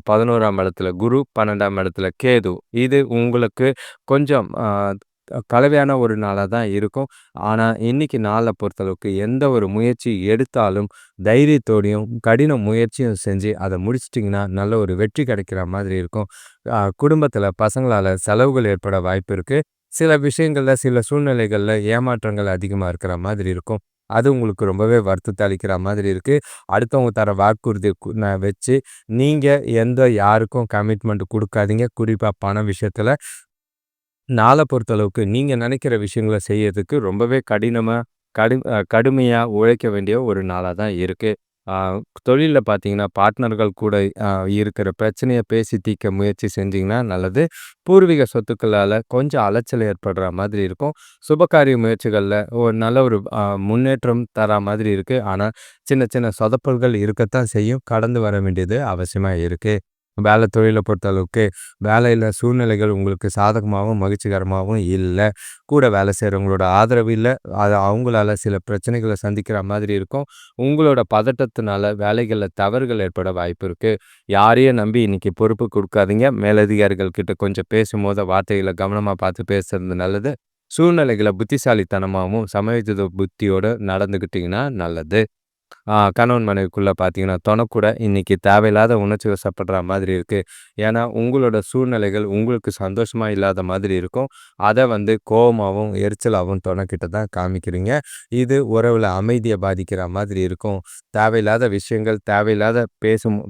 11ஆம் இடத்துல குரு, 12ஆம் இடத்துல கேது. இது உங்களுக்கு கொஞ்சம் கலவையான ஒரு நாளா தான் இருக்கும். ஆனா, இன்னைக்கு நாள பொறுத்தளவுக்கு எந்த ஒரு முயற்சி எடுத்தாலும் தைரியத்தோடையும், கடின முயற்சியும் செஞ்சு அத முடிச்சுட்டீங்கன்னா, நல்ல ஒரு வெற்றி கிடைக்கிற மாதிரி இருக்கும். குடும்பத்தில பசங்களால செலவுகள் ஏற்பட வாய்ப்பு இருக்கு. சில விஷயங்கள்ல, சில சூழ்நிலைகள்ல ஏமாற்றங்கள் அதிகமா இருக்கிற மாதிரி இருக்கும். அது உங்களுக்கு ரொம்பவே வருத்தத்த அளிக்கிற மாதிரி இருக்கு. அடுத்தவங்க தர வாக்குறுதிய வச்சு, நீங்க யாருக்கும் கமிட்மெண்ட் குடுக்காதீங்க. குறிப்பா பண விஷயத்தில. நாள பொறுத்தளவுக்கு நீங்க நினைக்கிற விஷயங்கள செய்யறதுக்கு ரொம்பவே கடுமையா உழைக்க வேண்டிய ஒரு நாளா தான் இருக்கு. ஆ தொழில்ல பார்த்தீங்கன்னா, பார்ட்னர்கள் கூட இருக்கிற பிரச்சனைய பேசி தீர்க்க முயற்சி செஞ்சீங்கன்னா நல்லது. பூர்வீக சொத்துக்களால கொஞ்சம் அலைச்சல் ஏற்படுற மாதிரி இருக்கும். சுபகாரிய முயற்சிகள்ல ஒரு நல்ல ஒரு முன்னேற்றம் தரா மாதிரி இருக்கு. ஆனா, சின்ன சின்ன சொதப்பல்கள் இருக்கத்தான் செய்யும். கடந்து வர வேண்டியது அவசியமா இருக்கு. தொழில பொறுத்தளவுக்கு வேலையில சூழ்நிலைகள் உங்களுக்கு சாதகமாவும், மகிழ்ச்சிகரமாவும் இல்ல. கூட வேலை செய்றவங்களோட ஆதரவு இல்ல. அவங்களால சில பிரச்சனைகள சந்திக்கிற மாதிரி இருக்கும். உங்களோட பதட்டத்தினால வேலைகள்ல தவறுகள் ஏற்பட வாய்ப்பு இருக்கு. யாரையும் நம்பி இன்னைக்கு பொறுப்பு குடுக்காதீங்க. மேலதிகாரிகள் கிட்ட கொஞ்சம் பேசும்போது வார்த்தைகள கவனமா பார்த்து பேசுறது நல்லது. சூழ்நிலைகள புத்திசாலித்தனமாவும், சமயோஜித புத்தியோட நடந்துக்கிட்டீங்கன்னா நல்லது. கணவன் மனைவிக்குள்ள பார்த்தீங்கன்னா, தொணக்கூட இன்னைக்கு தேவையில்லாத உணர்ச்சி வசப்படுற மாதிரி இருக்கு. ஏன்னா, உங்களோட சூழ்நிலைகள் உங்களுக்கு சந்தோஷமா இல்லாத மாதிரி இருக்கும். அத வந்து கோவமாவும், எரிச்சலாவும் தொணக்கிட்ட தான் காமிக்கிறீங்க. இது உறவுல அமைதிய பாதிக்கிற மாதிரி இருக்கும். தேவையில்லாத விஷயங்கள், தேவையில்லாத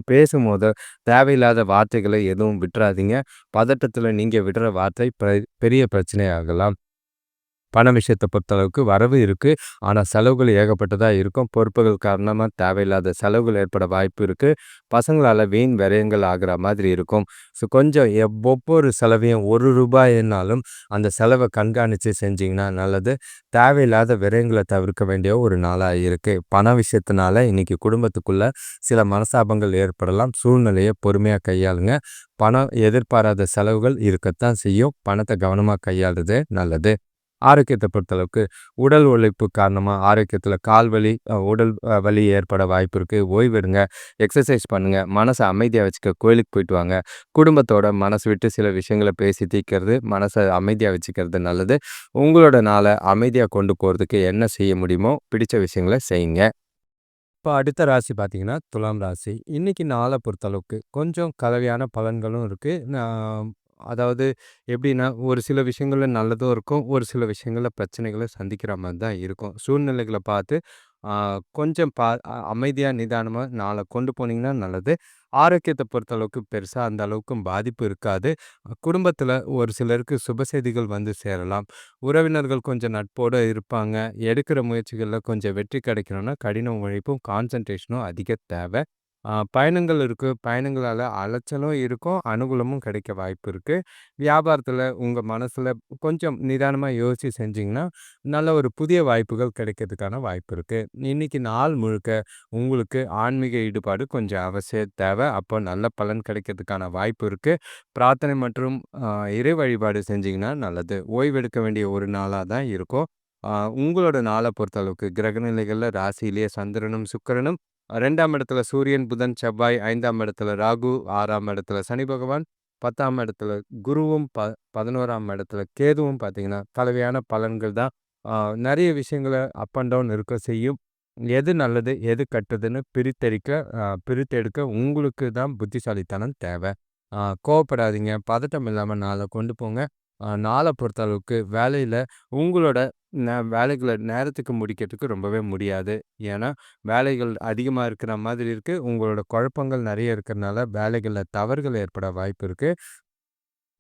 பேசும்போது தேவையில்லாத வார்த்தைகள எதுவும் விட்றாதீங்க. பதட்டத்தில நீங்க விடுற வார்த்தை பெரிய பிரச்சனையாகலாம். பண விஷயத்த பொறுத்தளவுக்கு வரவு இருக்கு. ஆனா, செலவுகள் ஏகப்பட்டதா இருக்கும். பொறுப்புகள் காரணமா தேவையில்லாத செலவுகள் ஏற்பட வாய்ப்பு இருக்கு. பசங்களால வீண் விரயங்கள் ஆகுற மாதிரி இருக்கும். கொஞ்சம் ஒவ்வொரு செலவையும் ரூ. 1னாலும் அந்த செலவ கண்காணிச்சு செஞ்சீங்கன்னா நல்லது. தேவையில்லாத விரயங்கள தவிர்க்க வேண்டிய ஒரு நாளா இருக்கு. பண விஷயத்தினால இன்னைக்கு குடும்பத்துக்குள்ள சில மனஸ்தாபங்கள் ஏற்படலாம். சூழ்நிலைய பொறுமையா கையாளுங்க. பணம் எதிர்பாராத செலவுகள் இருக்கத்தான் செய்யும். பணத்த கவனமா கையாளுறது நல்லது. ஆரோக்கியத்த பொறுத்தளவுக்கு, உடல் உழைப்பு காரணமா ஆரோக்கியத்தில கால் வலி, உடல் வலி ஏற்பட வாய்ப்பு இருக்கு. ஓய்வெடுங்க, எக்ஸர்சைஸ் பண்ணுங்க, மனச அமைதியா வச்சுக்க கோயிலுக்கு போயிட்டு வாங்க. குடும்பத்தோட மனசு விட்டு சில விஷயங்கள பேசி தீர்க்கிறது, மனச அமைதியா வச்சுக்கிறது நல்லது. உங்களோட நாள அமைதியா கொண்டு போறதுக்கு என்ன செய்ய முடியுமோ, பிடிச்ச விஷயங்கள செய்யுங்க. இப்ப அடுத்த ராசி பார்த்தீங்கன்னா, துலாம் ராசி. இன்னைக்கு நாள பொறுத்தளவுக்கு கொஞ்சம் கலவையான பலன்களும் இருக்கு. அதாவது எப்படின்னா, ஒரு சில விஷயங்கள்ல நல்லதும் இருக்கும். ஒரு சில விஷயங்கள்ல பிரச்சனைகள சந்திக்கிற மாரி தான் இருக்கும். சூழ்நிலைகள பார்த்து ஆ கொஞ்சம் அமைதியா, நிதானமா நாள கொண்டு போனீங்கன்னா நல்லது. ஆரோக்கியத்த பொறுத்தளவுக்கு பெருசா அந்த அளவுக்கும் பாதிப்பு இருக்காது. குடும்பத்தில ஒரு சிலருக்கு சுப செய்திகள் வந்து சேரலாம். உறவினர்கள் கொஞ்சம் நட்போட இருப்பாங்க. எடுக்கிற முயற்சிகள்ல கொஞ்சம் வெற்றி கிடைக்கணும்னா, கடின உழைப்பும், கான்சன்ட்ரேஷனும் அதிக தேவை. பயணங்கள் இருக்கு. பயணங்களால அலைச்சலும் இருக்கும். அனுகூலமும் கிடைக்க வாய்ப்பு இருக்கு. வியாபாரத்தில உங்க மனசுல கொஞ்சம் நிதானமா யோசிச்சு செஞ்சீங்கன்னா, நல்ல ஒரு புதிய வாய்ப்புகள் கிடைக்கிறதுக்கான வாய்ப்பு இருக்கு. இன்னைக்கு நாள் முழுக்க உங்களுக்கு ஆன்மீக ஈடுபாடு கொஞ்சம் அவசியம் தேவை. அப்போ நல்ல பலன் கிடைக்கிறதுக்கான வாய்ப்பு இருக்கு. பிரார்த்தனை மற்றும் இறை வழிபாடு செஞ்சீங்கன்னா நல்லது. ஓய்வெடுக்க வேண்டிய ஒரு நாளா தான் இருக்கும். அ உங்களோட நாள பொறுத்தளவுக்கு கிரகநிலைகள்ல ராசியிலேயே சந்திரனும், சுக்கிரனும் 2ஆம் இடத்துல சூரியன், புதன், செவ்வாய், 5ஆம் இடத்துல ராகு, 6ஆம் இடத்துல சனி பகவான், 10ஆம் இடத்துல குருவும், 11ஆம் இடத்துல கேதுவும் பார்த்தீங்கன்னா, கலவையான பலன்கள் தான். அ நெறைய விஷயங்கள அப் அண்ட் டவுன் இருக்க செய்யும். எது நல்லது, எது கெட்டதுன்னு பிரித்தெடுக்க உங்களுக்கு தான் புத்திசாலித்தனம் தேவை. கோவப்படாதீங்க, பதட்டம் இல்லாம நாள கொண்டு போங்க. நாள பொறுத்தளவுக்கு வேலையில உங்களோட வேலைகள நேரத்துக்கு முடிக்கிறதுக்கு ரொம்பவே முடியாது. ஏன்னா, வேலைகள் அதிகமா இருக்கிற மாதிரி இருக்கு. உங்களோட குழப்பங்கள் நெறைய இருக்கிறனால வேலைகள்ல தவறுகள் ஏற்பட வாய்ப்பு இருக்கு.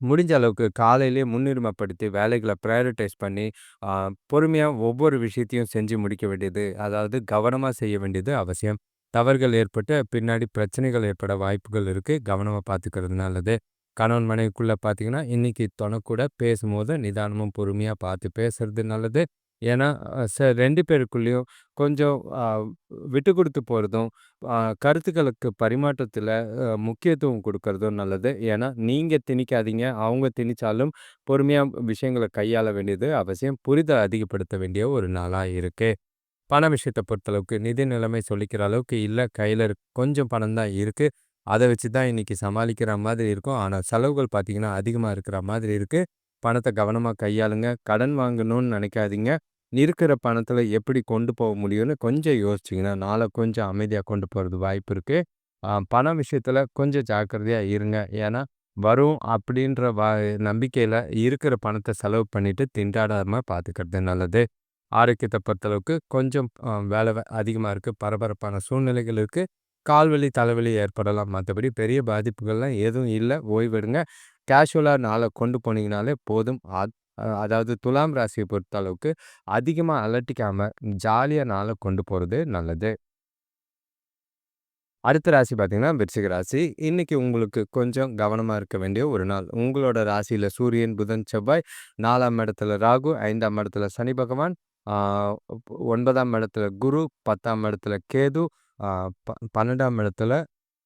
முடிஞ்ச அளவுக்கு காலையிலேயே முன்னுரிமைப்படுத்தி வேலைகள பிரையாரிடைஸ் பண்ணி, ஆ பொறுமையா ஒவ்வொரு விஷயத்தையும் செஞ்சு முடிக்க வேண்டியது, அதாவது கவனமா செய்ய வேண்டியது அவசியம். தவறுகள் ஏற்பட்டு பின்னாடி பிரச்சனைகள் ஏற்பட வாய்ப்புகள் இருக்கு. கவனமா பார்த்துக்கிறது நல்லது. கணவன் மனைவிக்குள்ள பார்த்தீங்கன்னா, இன்னைக்கு தொணக்கூட பேசும்போது நிதானமும் பொறுமையா பார்த்து பேசுறது நல்லது. ஏன்னா, 2 பேருக்குள்ளேயும் கொஞ்சம் விட்டு குடுத்து போறதும், அ கருத்துக்களுக்கு பரிமாற்றத்தில முக்கியத்துவம் குடுக்கறதும் நல்லது. ஏன்னா, நீங்க திணிக்காதீங்க. அவங்க திணிச்சாலும் பொறுமையா விஷயங்கள கையாள வேண்டியது அவசியம். புரிதல் அதிகப்படுத்த வேண்டிய ஒரு நாளா இருக்கு. பண விஷயத்த பொறுத்தளவுக்கு நிதி நிலைமை சொல்லிக்கிற அளவுக்கு இல்ல. கையில கொஞ்சம் பணம் தான் இருக்கு. அத வச்சு தான் இன்னைக்கு சமாளிக்கிற மாதிரி இருக்கும். ஆனா செலவுகள் பார்த்தீங்கன்னா, அதிகமா இருக்கிற மாதிரி இருக்கு. பணத்த கவனமா கையாளுங்க. கடன் வாங்கணும்னு நினைக்காதீங்க. இருக்கிற பணத்தில எப்படி கொண்டு போக முடியும்னு கொஞ்சம் யோசிச்சீங்கன்னா, நாள கொஞ்சம் அமைதியா கொண்டு போறது வாய்ப்பு இருக்கு. பண விஷயத்தில கொஞ்சம் ஜாக்கிரதையா இருங்க. ஏன்னா, வரும் அப்படின்ற நம்பிக்கையில இருக்கிற பணத்த செலவு பண்ணிட்டு திண்டாடாம பார்த்துக்கிறது நல்லது. ஆரோக்கியத்த பொறுத்தளவுக்கு கொஞ்சம் வேலை அதிகமா இருக்கு. பரபரப்பான சூழ்நிலைகள் இருக்கு. கால்வலி, தலைவலி ஏற்படலாம். மத்தபடி பெரிய பாதிப்புகள்லாம் எதுவும் இல்ல. ஓய்வெடுங்க. கேஷுவலா நாள கொண்டு போனீங்கனாலே போதும். அதாவது துலாம் ராசிய பொறுத்த அளவுக்கு அதிகமா அலட்டிக்காம, ஜாலியா நாள கொண்டு போறது நல்லது. அடுத்த ராசி பார்த்தீங்கன்னா, விருச்சிக ராசி. இன்னைக்கு உங்களுக்கு கொஞ்சம் கவனமா இருக்க வேண்டிய ஒரு நாள். உங்களோட ராசியில சூரியன், புதன், செவ்வாய், 4ஆம் இடத்துல ராகு, 5ஆம் இடத்துல சனி பகவான், ஆ 9ஆம் இடத்துல குரு, 10ஆம் இடத்துல கேது, ஆ 12ஆம் இடத்துல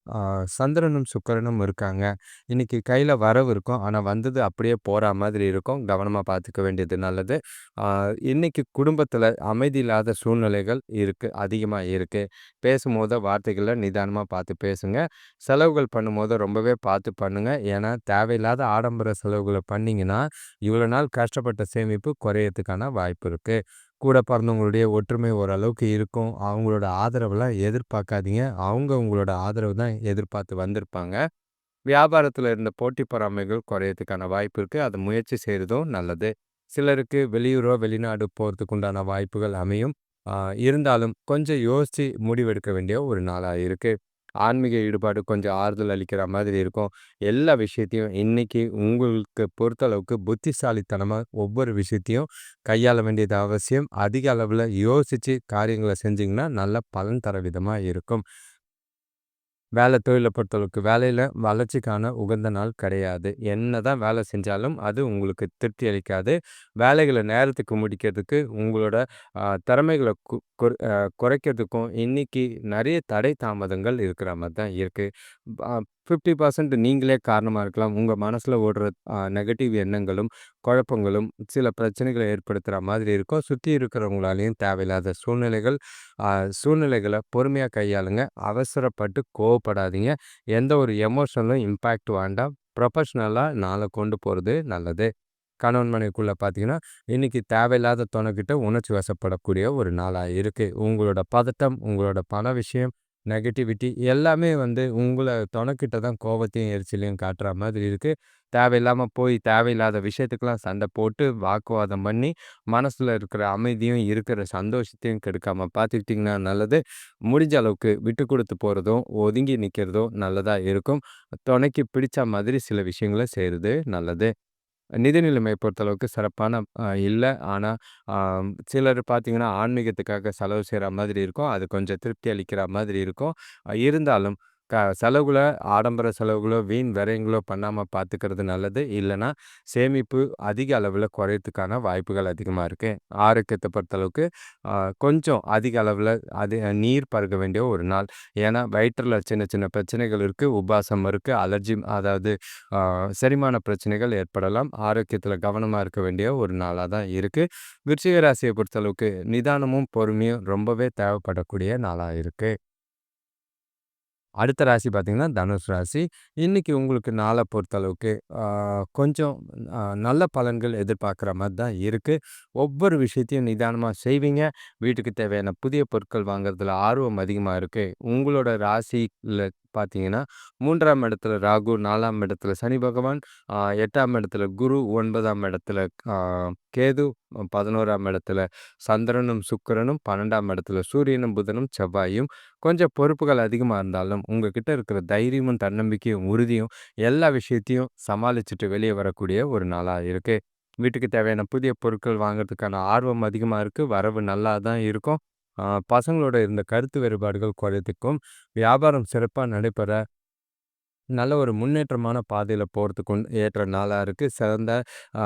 ஆ சந்திரனும், சுக்கிரனும் இருக்காங்க. இன்னைக்கு கையில வரவு இருக்கும். ஆனா வந்தது அப்படியே போறா மாதிரி இருக்கும். கவனமா பார்த்துக்க வேண்டியது நல்லது. ஆ இன்னைக்கு குடும்பத்தில அமைதி இல்லாத சூழ்நிலைகள் இருக்கு. அதிகமா இருக்கு. பேசும்போது வார்த்தைகள நிதானமா பார்த்து பேசுங்க. செலவுகள் பண்ணும்போது ரொம்பவே பார்த்து பண்ணுங்க. ஏன்னா தேவையில்லாத ஆடம்பர செலவுகள பண்ணீங்கன்னா, இவ்வளோ நாள் கஷ்டப்பட்ட சேமிப்பு குறையறதுக்கான வாய்ப்பு இருக்கு. கூட பிறந்தவங்களுடைய ஒற்றுமை ஓரளவுக்கு இருக்கும். அவங்களோட ஆதரவெல்லாம் எதிர்பார்க்காதீங்க. அவங்க உங்களோட ஆதரவு தான் எதிர்பார்த்து வந்திருப்பாங்க. வியாபாரத்துல இருந்த போட்டி பொறாமைகள் குறையறதுக்கான வாய்ப்பு இருக்கு. அத முயற்சி செய்றதும் நல்லது. சிலருக்கு வெளியூரோ, வெளிநாடு போறதுக்கு உண்டான வாய்ப்புகள் அமையும். ஆ இருந்தாலும் கொஞ்சம் யோசிச்சு முடிவெடுக்க வேண்டிய ஒரு நாளா இருக்கு. ஆன்மீக ஈடுபாடு கொஞ்சம் ஆறுதல் அளிக்கிற மாதிரி இருக்கும். எல்லா விஷயத்தையும் இன்னைக்கு உங்களுக்கு பொறுத்தளவுக்கு புத்திசாலித்தனமா ஒவ்வொரு விஷயத்தையும் கையாள வேண்டியது அவசியம். அதிக அளவுல யோசிச்சு காரியங்கள செஞ்சீங்கன்னா, நல்ல பலன் தர விதமா இருக்கும். வேலை தொழில பொறுத்தளவுக்கு வேலையில வளர்ச்சிக்கான உகந்த நாள் கிடையாது. என்னதான் வேலை செஞ்சாலும் அது உங்களுக்கு திருப்தி அளிக்காது. வேலைகள நேரத்துக்கு முடிக்கிறதுக்கு உங்களோட திறமைகள கு கொர் அ குறைக்கிறதுக்கும் இன்னைக்கு நெறைய தடை தாமதங்கள் இருக்கிற மாரி தான் இருக்கு. 50% நீங்களே காரணமா இருக்கலாம். உங்க மனசுல ஓடுற நெகட்டிவ் எண்ணங்களும், குழப்பங்களும் சில பிரச்சனைகள ஏற்படுத்துற மாதிரி இருக்கும். சுத்தி இருக்கிறவங்களாலயும் தேவையில்லாத அ சூழ்நிலைகள பொறுமையா கையாளுங்க. அவசரப்பட்டு கோவப்படாதீங்க. எந்த ஒரு எமோஷனலும் இம்பேக்ட் வேண்டாம். ப்ரொஃபஷனலா நாள கொண்டு போறது நல்லது. கணவன் மனைவிக்குள்ள பார்த்தீங்கன்னா, இன்னைக்கு தேவையில்லாத தொணக்கிட்ட உணர்ச்சி வசப்படக்கூடிய ஒரு நாளா இருக்கு. உங்களோட பதட்டம், உங்களோட பண விஷயம், நெகட்டிவிட்டி எல்லாமே உங்கள தொணக்கிட்ட தான் கோவத்தையும், எரிச்சலையும் காட்டுற மாதிரி இருக்கு. தேவையில்லாம போய் தேவையில்லாத விஷயத்துக்கெல்லாம் சண்டை போட்டு, வாக்குவாதம் பண்ணி, மனசுல இருக்கிற அமைதியும், இருக்கிற சந்தோஷத்தையும் கெடுக்காம பார்த்துக்கிட்டீங்கன்னா நல்லது. முடிஞ்ச அளவுக்கு விட்டு குடுத்து போறதும், ஒதுங்கி நிக்கிறதும் நல்லதா இருக்கும். தொணைக்கு பிடிச்ச மாதிரி சில விஷயங்கள செய்றது நல்லது. நிதி நிலைமை பொறுத்தளவுக்கு சிறப்பான இல்ல. ஆனா, அ சிலர் பார்த்தீங்கன்னா, ஆன்மீகத்துக்காக செலவு செய்ற மாதிரி இருக்கும். அது கொஞ்சம் திருப்தி அளிக்கிற மாதிரி இருக்கும். இருந்தாலும் செலவுகள ஆடம்பர செலவுகளோ, வீண் விரயங்களோ பண்ணாம பார்த்துக்கிறது நல்லது. இல்லன்னா, சேமிப்பு அதிக அளவுல குறையறதுக்கான வாய்ப்புகள் அதிகமா இருக்கு. ஆரோக்கியத்த பொறுத்தளவுக்கு அ கொஞ்சம் அதிக அளவுல நீர் பருக வேண்டிய ஒரு நாள். ஏன்னா, வயிற்றுல சின்ன சின்ன பிரச்சனைகள் இருக்கு. உபாசம் இருக்கு. அலர்ஜி அதாவது ஆ செரிமான பிரச்சனைகள் ஏற்படலாம். ஆரோக்கியத்தில கவனமா இருக்க வேண்டிய ஒரு நாளா தான் இருக்கு. விருச்சிக ராசிய பொறுத்தளவுக்கு நிதானமும், பொறுமையும் ரொம்பவே தேவைப்படக்கூடிய நாளா இருக்கு. அடுத்த ராசி பார்த்தீங்கன்னா, தனுஷ் ராசி. இன்னைக்கு உங்களுக்கு நாள பொறுத்தளவுக்கு ஆ கொஞ்சம் நல்ல பலன்கள் எதிர்பார்க்குற மாரி தான் இருக்கு. ஒவ்வொரு விஷயத்தையும் நிதானமா செய்வீங்க. வீட்டுக்கு தேவையான புதிய பொருட்கள் வாங்குறதுல ஆர்வம் அதிகமா இருக்கு. உங்களோட ராசில பார்த்தீங்கன்னா, 3ஆம் இடத்துல ராகு, 4ஆம் இடத்துல சனி பகவான், 8ஆம் இடத்துல குரு, 9ஆம் இடத்துல ஆ கேது, 11ஆம் இடத்துல சந்திரனும், சுக்கிரனும், 12ஆம் இடத்துல சூரியனும், புதனும், செவ்வாயும் கொஞ்சம் பொறுப்புகள் அதிகமா இருந்தாலும், உங்ககிட்ட இருக்கிற தைரியமும், தன்னம்பிக்கையும், உறுதியும் எல்லா விஷயத்தையும் சமாளிச்சுட்டு வெளிய வரக்கூடிய ஒரு நாளா இருக்கு. வீட்டுக்கு தேவையான புதிய பொருட்கள் வாங்குறதுக்கான ஆர்வம் அதிகமா இருக்கு. வரவு நல்லா தான் இருக்கும். அ பசங்களோட இருந்த கருத்து வேறுபாடுகள் குறையத்துக்கும், வியாபாரம் சிறப்பா நடைபெற நல்ல ஒரு முன்னேற்றமான பாதையில போறதுக்கு ஏற்ற நாளா இருக்கு. சிறந்த அ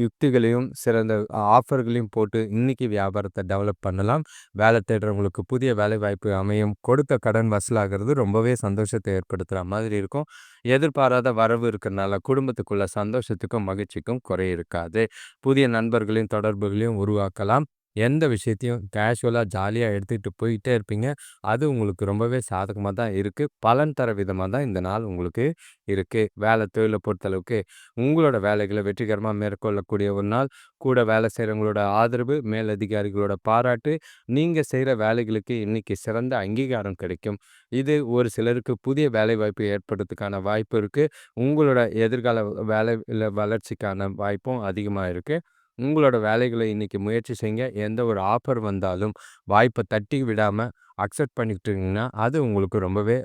யுக்திகளையும், சிறந்த ஆஃபர்களையும் போட்டு இன்னைக்கு வியாபாரத்த டெவலப் பண்ணலாம். வேலை தேடுறவங்களுக்கு புதிய வேலைவாய்ப்பு அமையும். கொடுத்த கடன் வசூலாகிறது ரொம்பவே சந்தோஷத்த ஏற்படுத்துற மாதிரி இருக்கும். எதிர்பாராத வரவு இருக்கறனால குடும்பத்துக்குள்ள சந்தோஷத்துக்கும், மகிழ்ச்சிக்கும் குறை இருக்காது. புதிய நண்பர்களையும், தொடர்புகளையும் உருவாக்கலாம். எந்த விஷயத்தையும் கேஷுவலா, ஜாலியா எடுத்துட்டு போயிட்டே இருப்பீங்க. அது உங்களுக்கு ரொம்பவே சாதகமா தான் இருக்கு. பலன் தர விதமா தான் இந்த நாள் உங்களுக்கு இருக்கு. வேலை தொழில பொறுத்தளவுக்கு உங்களோட வேலைகள வெற்றிகரமா மேற்கொள்ளக்கூடிய ஒரு நாள். கூட வேலை செய்றவங்களோட ஆதரவு, மேலதிகாரிகளோட பாராட்டு, நீங்க செய்ற வேலைகளுக்கு இன்னைக்கு சிறந்த அங்கீகாரம் கிடைக்கும். இது ஒரு சிலருக்கு புதிய வேலைவாய்ப்பு ஏற்படுறதுக்கான வாய்ப்பு இருக்கு. உங்களோட எதிர்கால வேலையில வளர்ச்சிக்கான வாய்ப்பும் அதிகமா இருக்கு. உங்களோட வேலைகள இன்னைக்கு முயற்சி செய்யுங்க. எந்த ஒரு ஆஃபர் வந்தாலும் வாய்ப்ப தட்டி விடாம அக்செப்ட் பண்ணிக்கிட்டீங்கன்னா, அது உங்களுக்கு ரொம்பவே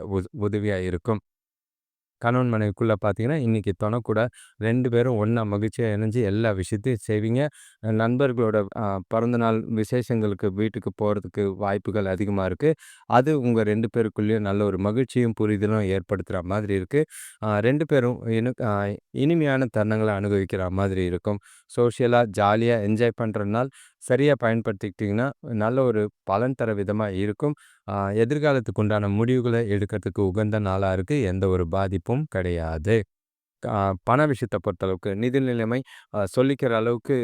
உதவியா இருக்கும். கணவன் மனைவிக்குள்ள பார்த்தீங்கன்னா, இன்னைக்கு தொண கூட 2 பேரும் ஒண்ணா மகிழ்ச்சியா இணைஞ்சு எல்லா விஷயத்தையும் செய்வீங்க. நண்பர்களோட பிறந்தநாள் விசேஷங்களுக்கு வீட்டுக்கு போறதுக்கு வாய்ப்புகள் அதிகமா இருக்கு. அது உங்க 2 பேருக்குள்ளேயும் நல்ல ஒரு மகிழ்ச்சியும், புரிதலும் ஏற்படுத்துற மாதிரி இருக்கு. 2 பேரும் இனிமையான தருணங்கள அனுபவிக்கிற மாதிரி இருக்கும். சோஷியலா ஜாலியா என்ஜாய் பண்ற நாள். சரியா பயன்படுத்திக்கிட்டீங்கன்னா, நல்ல ஒரு பலன் தர விதமா இருக்கும். ஆ எதிர்காலத்துக்கு உண்டான முடிவுகள எடுக்கிறதுக்கு உகந்த நாளா இருக்கு. எந்த ஒரு பாதிப்பும் கிடையாது. அ பண விஷயத்த பொறுத்தளவுக்கு நிதி நிலைமை சொல்லிக்கிற அளவுக்கு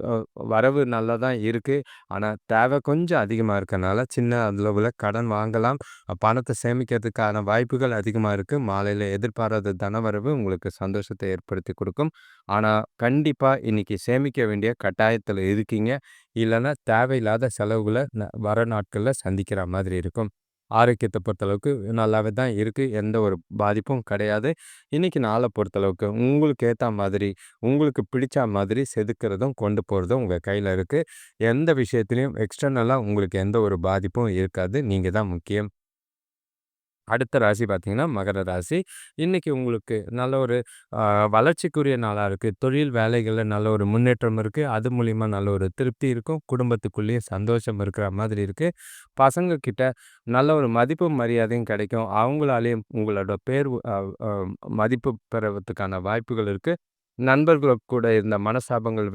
அ வரவு நல்லா தான் இருக்கு. ஆனா, தேவை கொஞ்சம் அதிகமா இருக்கனால, சின்ன அளவுல கடன் வாங்கலாம். பணத்த சேமிக்கிறதுக்கான வாய்ப்புகள் அதிகமா இருக்கு. மாலையில எதிர்பாராத தனவரவு உங்களுக்கு சந்தோஷத்த ஏற்படுத்தி குடுக்கும். ஆனா, கண்டிப்பா இன்னைக்கு சேமிக்க வேண்டிய கட்டாயத்துல இருக்கீங்க. இல்லன்னா, தேவையில்லாத செலவுகள வர நாட்கள்ல சந்திக்கிற மாதிரி இருக்கும். ஆரோக்கியத்த பொறுத்தளவுக்கு நல்லாவே தான் இருக்கு. எந்த ஒரு பாதிப்பும் கிடையாது. இன்னைக்கு நாள பொறுத்தளவுக்கு உங்களுக்கு ஏத்தா மாதிரி, உங்களுக்கு பிடிச்சா மாதிரி செதுக்குறதும், கொண்டு போறதும் உங்க கையில இருக்கு. எந்த விஷயத்திலயும் எக்ஸ்டர்னலா உங்களுக்கு எந்த ஒரு பாதிப்பும் இருக்காது. நீங்க தான் முக்கியம். அடுத்த ராசி பார்த்தீங்கன்னா, மகர ராசி. இன்னைக்கு உங்களுக்கு நல்ல ஒரு அ வளர்ச்சிக்குரிய நாளா இருக்கு. தொழில் வேலைகள்ல நல்ல ஒரு முன்னேற்றம் இருக்கு. அது மூலியமா நல்ல ஒரு திருப்தி இருக்கும். குடும்பத்துக்குள்ளேயும் சந்தோஷம் இருக்கிற மாதிரி இருக்கு. பசங்க கிட்ட நல்ல ஒரு மதிப்பும், மரியாதையும் கிடைக்கும். அவங்களாலேயும் உங்களோட பேர் அ அ மதிப்பு பெறுவதற்கான வாய்ப்புகள் இருக்கு. நண்பர்கள் கூட இருந்த மனஸ்தாபங்கள்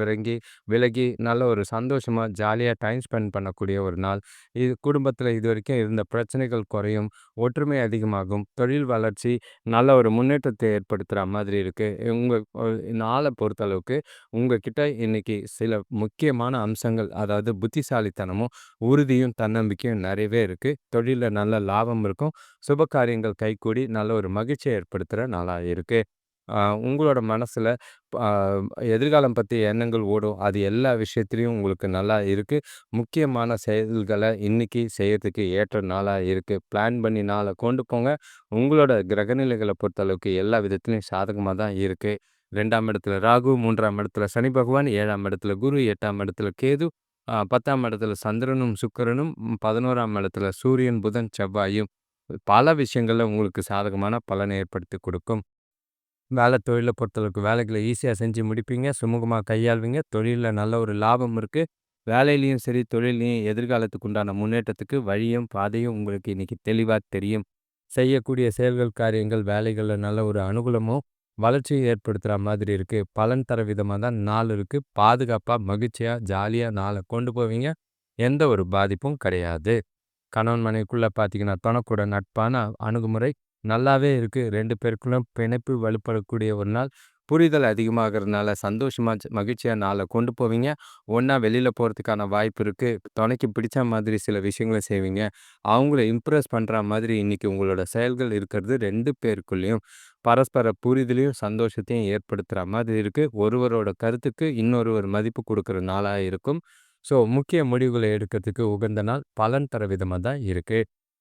விலகி நல்ல ஒரு சந்தோஷமா, ஜாலியா டைம் ஸ்பெண்ட் பண்ணக்கூடிய ஒரு நாள். இது குடும்பத்தில இதுவரைக்கும் இருந்த பிரச்சனைகள் குறையும். ஒற்றுமை அதிகமாகும். தொழில் வளர்ச்சி நல்ல ஒரு முன்னேற்றத்தை ஏற்படுத்துற மாதிரி இருக்கு. உங்க நாள பொறுத்தளவுக்கு உங்ககிட்ட இன்னைக்கு சில முக்கியமான அம்சங்கள், அதாவது புத்திசாலித்தனமும், உறுதியும், தன்னம்பிக்கையும் நிறையவே இருக்கு. தொழில்ல நல்ல லாபம் இருக்கும். சுப காரியங்கள் கைகூடி நல்ல ஒரு மகிழ்ச்சிய ஏற்படுத்துற நாளா இருக்கு. அ உங்களோட மனசுல அ எதிர்காலம் பத்திய எண்ணங்கள் ஓடும். அது எல்லா விஷயத்திலயும் உங்களுக்கு நல்லா இருக்கு. முக்கியமான செயல்கள இன்னைக்கு செய்யறதுக்கு ஏற்ற நாளா இருக்கு. பிளான் பண்ணி நாள கொண்டு போங்க. உங்களோட கிரகநிலைகள பொறுத்தளவுக்கு எல்லா விதத்திலயும் சாதகமா தான் இருக்கு. 2ஆம் இடத்துல ராகு, 3ஆம் இடத்துல சனி பகவான், 7ஆம் இடத்துல குரு, 8ஆம் இடத்துல கேது, 10ஆம் இடத்துல சந்திரனும், சுக்கிரனும், 11ஆம் இடத்துல சூரியன், புதன், செவ்வாயும் பல விஷயங்கள்ல உங்களுக்கு சாதகமான பலனை ஏற்படுத்தி கொடுக்கும். தொழில பொறுத்தளவுக்கு வேலைகள ஈஸியா செஞ்சு முடிப்பீங்க. சுமூகமா கையாள்வீங்க. தொழில்ல நல்ல ஒரு லாபம் இருக்கு. வேலையிலயும் சரி, தொழில்லயும் எதிர்காலத்துக்கு உண்டான முன்னேற்றத்துக்கு வழியும், பாதையும் உங்களுக்கு இன்னைக்கு தெளிவா தெரியும். செய்யக்கூடிய செயல்கள், காரியங்கள், வேலைகள்ல நல்ல ஒரு அனுகூலமும், வளர்ச்சியும் ஏற்படுத்துற மாதிரி இருக்கு. பலன் தர விதமா தான் நாள் இருக்கு. பாதுகாப்பா, மகிழ்ச்சியா, ஜாலியா நாள கொண்டு போவீங்க. எந்த ஒரு பாதிப்பும் கிடையாது. கணவன் மனைவிக்குள்ள பார்த்தீங்கன்னா, தொணக்கூட நட்பான அணுகுமுறை நல்லாவே இருக்கு. 2 பேருக்குள்ளும் பிணைப்பு வலுப்படக்கூடிய ஒரு நாள். புரிதல் அதிகமாகறதுனால சந்தோஷமா, மகிழ்ச்சியா நாள கொண்டு போவீங்க. ஒண்ணா வெளியில போறதுக்கான வாய்ப்பு இருக்கு. துணைக்கு பிடிச்ச மாதிரி சில விஷயங்கள செய்வீங்க. அவங்கள இம்ப்ரெஸ் பண்ற மாதிரி இன்னைக்கு உங்களோட செயல்கள் இருக்கிறது 2 பேருக்குள்ளயும் பரஸ்பர புரிதலையும், சந்தோஷத்தையும் ஏற்படுத்துற மாதிரி இருக்கு. ஒருவரோட கருத்துக்கு இன்னொருவர் மதிப்பு குடுக்குற நாளா இருக்கும். முக்கிய முடிவுகள எடுக்கிறதுக்கு உகந்த நாள். பலன் தர விதமா தான் இருக்கு.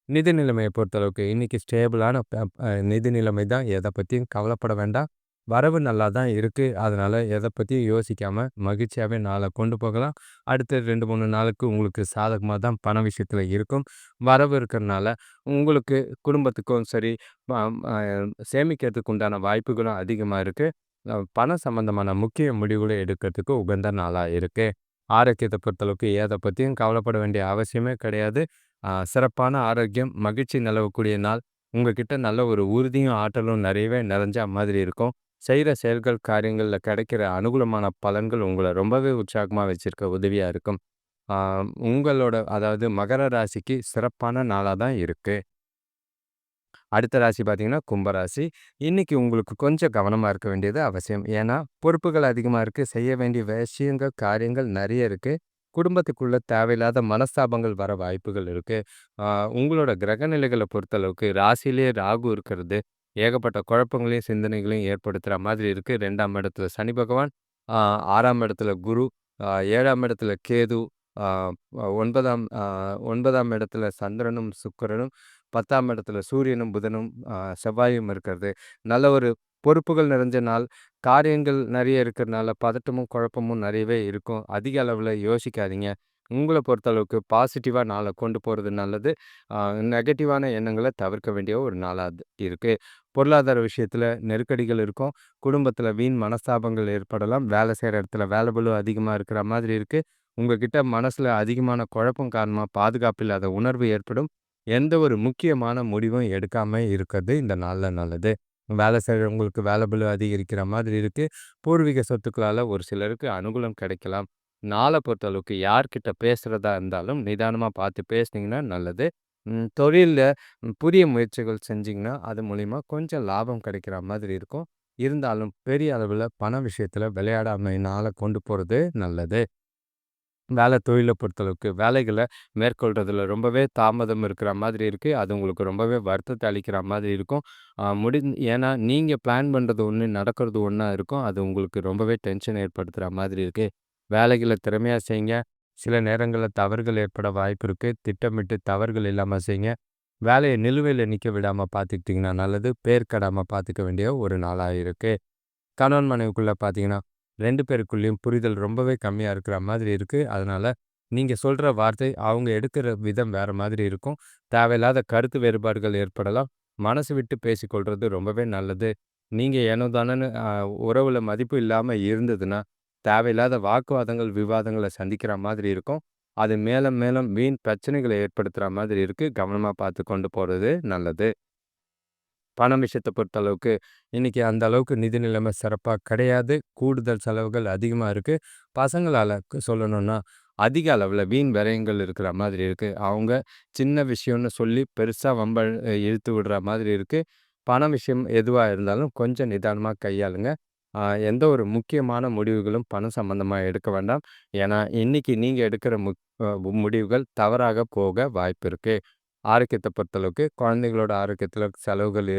நிதி நிலைமைய பொறுத்தளவுக்கு இன்னைக்கு ஸ்டேபிளான ப அ நிதி நிலைமை தான். எத பத்தியும் கவலைப்பட வேண்டாம். வரவு நல்லா தான் இருக்கு. அதனால எத பத்தியும் யோசிக்காம மகிழ்ச்சியாவே நாள கொண்டு போகலாம். அடுத்த 2, 3 நாளுக்கு உங்களுக்கு சாதகமா தான் பண விஷயத்துல இருக்கும். வரவு இருக்கிறனால உங்களுக்கு குடும்பத்துக்கும் சரி, ப அ சேமிக்கிறதுக்கு உண்டான வாய்ப்புகளும் அதிகமா இருக்கு. பணம் சம்பந்தமான முக்கிய முடிவுகள எடுக்கிறதுக்கு உகந்த நாளா இருக்கு. ஆரோக்கியத்த பொறுத்தளவுக்கு எத பத்தியும் கவலைப்பட வேண்டிய அவசியமே கிடையாது. சிறப்பான ஆரோக்கியம், மகிழ்ச்சி நிலவக்கூடிய நாள். உங்ககிட்ட நல்ல ஒரு உறுதியும், ஆற்றலும் நிறையவே நிறைஞ்ச மாதிரி இருக்கும். செய்ற செயல்கள், காரியங்கள்ல கிடைக்கிற அனுகூலமான பலன்கள் உங்கள ரொம்பவே உற்சாகமா வச்சிருக்க உதவியா இருக்கும். ஆ உங்களோட அதாவது மகர ராசிக்கு சிறப்பான நாளா தான் இருக்கு. அடுத்த ராசி பார்த்தீங்கன்னா, கும்பராசி. இன்னைக்கு உங்களுக்கு கொஞ்சம் கவனமா இருக்க வேண்டியது அவசியம். ஏன்னா, பொறுப்புகள் அதிகமா இருக்கு. செய்ய வேண்டிய விஷயங்கள், காரியங்கள் நெறைய இருக்கு. குடும்பத்துக்குள்ள தேவையில்லாத மனஸ்தாபங்கள் வர வாய்ப்புகள் இருக்கு. ஆ உங்களோட கிரகநிலைகள பொறுத்தளவுக்கு ராசியிலேயே ராகு இருக்கிறது, ஏகப்பட்ட குழப்பங்களையும், சிந்தனைகளையும் ஏற்படுத்துற மாதிரி இருக்கு. 2ஆம் இடத்துல சனி பகவான், ஆ 6ஆம் இடத்துல குரு, 7ஆம் இடத்துல கேது, ஆ 9ஆம் 9ஆம் இடத்துல சந்திரனும், சுக்கிரனும், 10ஆம் இடத்துல சூரியனும், புதனும், செவ்வாயும் இருக்கிறது. நல்ல ஒரு பொறுப்புகள் நிறைஞ்ச நாள். காரியங்கள் நெறைய இருக்கிறனால பதட்டமும், குழப்பமும் நெறையவே இருக்கும். அதிக அளவுல யோசிக்காதீங்க. உங்கள பொறுத்தளவுக்கு பாசிட்டிவா நாள கொண்டு போறது நல்லது. அ நெகட்டிவான எண்ணங்கள தவிர்க்க வேண்டிய ஒரு நாளா இருக்கு. பொருளாதார விஷயத்துல நெருக்கடிகள் இருக்கும். குடும்பத்துல வீண் மனஸ்தாபங்கள் ஏற்படலாம். வேலை செய்ற இடத்துல வேலை பளு அதிகமா இருக்கிற மாதிரி இருக்கு. உங்ககிட்ட மனசுல அதிகமான குழப்பம் காரணமா பாதுகாப்பு இல்லாத உணர்வு ஏற்படும். எந்த ஒரு முக்கியமான முடிவும் எடுக்காம இருக்கிறது இந்த நாள்ல நல்லது. வேலை செய்றவங்களுக்கு வேலை பளு அதிகரிக்கிற மாதிரி இருக்கு. பூர்வீக சொத்துக்களால ஒரு சிலருக்கு அனுகூலம் கிடைக்கலாம். நாள பொறுத்தளவுக்கு யார்கிட்ட பேசுறதா இருந்தாலும் நிதானமா பார்த்து பேசுனீங்கன்னா நல்லது. தொழில்ல புதிய முயற்சிகள் செஞ்சீங்கன்னா, அது மூலியமா கொஞ்சம் லாபம் கிடைக்கிற மாதிரி இருக்கும். இருந்தாலும் பெரிய அளவுல பண விஷயத்துல விளையாடாமையினால கொண்டு போறது நல்லது. வேலை தொழில பொறுத்தளவுக்கு வேலைகள மேற்கொள்றதுல ரொம்பவே தாமதம் இருக்கிற மாதிரி இருக்கு. அது உங்களுக்கு ரொம்பவே வருத்தத்த அளிக்கிற மாதிரி இருக்கும். ஏன்னா நீங்க பிளான் பண்றது ஒண்ணு, நடக்கிறது ஒண்ணா இருக்கும். அது உங்களுக்கு ரொம்பவே டென்ஷன் ஏற்படுத்துற மாதிரி இருக்கு. வேலைகள திறமையா செய்யுங்க. சில நேரங்கள்ல தவறுகள் ஏற்பட வாய்ப்பு இருக்கு. திட்டமிட்டு தவறுகள் இல்லாம செய்யுங்க. வேலைய நிலுவையில நிக்க விடாம பார்த்துக்கிட்டீங்கன்னா நல்லது. பேர் கெடாம பார்த்துக்க வேண்டிய ஒரு நாளா இருக்கு. கணவன் மனைவிக்குள்ள பார்த்தீங்கன்னா, 2 பேருக்குள்ளயும் புரிதல் ரொம்பவே கம்மியா இருக்கிற மாதிரி இருக்கு. அதனால நீங்க சொல்ற வார்த்தை, அவங்க எடுக்கிற விதம் வேற மாதிரி இருக்கும். தேவையில்லாத கருத்து வேறுபாடுகள் ஏற்படலாம். மனசு விட்டு பேசிக்கொள்றது ரொம்பவே நல்லது. நீங்க ஏனோ தானோன்னு உறவுல மதிப்பு இல்லாம இருந்ததுன்னா, தேவையில்லாத வாக்குவாதங்கள், விவாதங்கள சந்திக்கிற மாதிரி இருக்கும். அது மேலும் மேலும் வீண் பிரச்சனைகள ஏற்படுத்துற மாதிரி இருக்கு. கவனமா பார்த்து கொண்டு போறது நல்லது. பணம் விஷயத்த பொறுத்த அளவுக்கு, இன்னைக்கு அந்த அளவுக்கு நிதி நிலைமை சிறப்பா கிடையாது. கூடுதல் செலவுகள் அதிகமா இருக்கு. பசங்களால சொல்லணும்னா, அதிக அளவுல வீண் விரயங்கள் இருக்கிற மாதிரி இருக்கு. அவங்க சின்ன விஷயம்னு சொல்லி பெருசா வம்ப இழுத்து விடுற மாதிரி இருக்கு. பண விஷயம் எதுவா இருந்தாலும் கொஞ்சம் நிதானமா கையாளுங்க. அ எந்த ஒரு முக்கியமான முடிவுகளும் பணம் சம்மந்தமா எடுக்க வேண்டாம். ஏன்னா, இன்னைக்கு நீங்க எடுக்கிற முடிவுகள் தவறாக போக வாய்ப்பு இருக்கு. ஆரோக்கியத்த பொறுத்தளவுக்கு, குழந்தைகளோட ஆரோக்கியத்தில செலவுகள்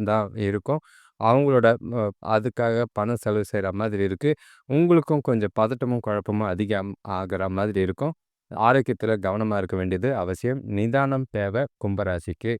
தான் இருக்கும். அவங்களோட அ அதுக்காக பணம் செலவு செய்ற மாதிரி இருக்கு. உங்களுக்கும் கொஞ்சம் பதட்டமும், குழப்பமும் அதிகம் ஆகுற மாதிரி இருக்கும். ஆரோக்கியத்தில கவனமா இருக்க வேண்டியது அவசியம். நிதானம் தேவை கும்பராசிக்கு.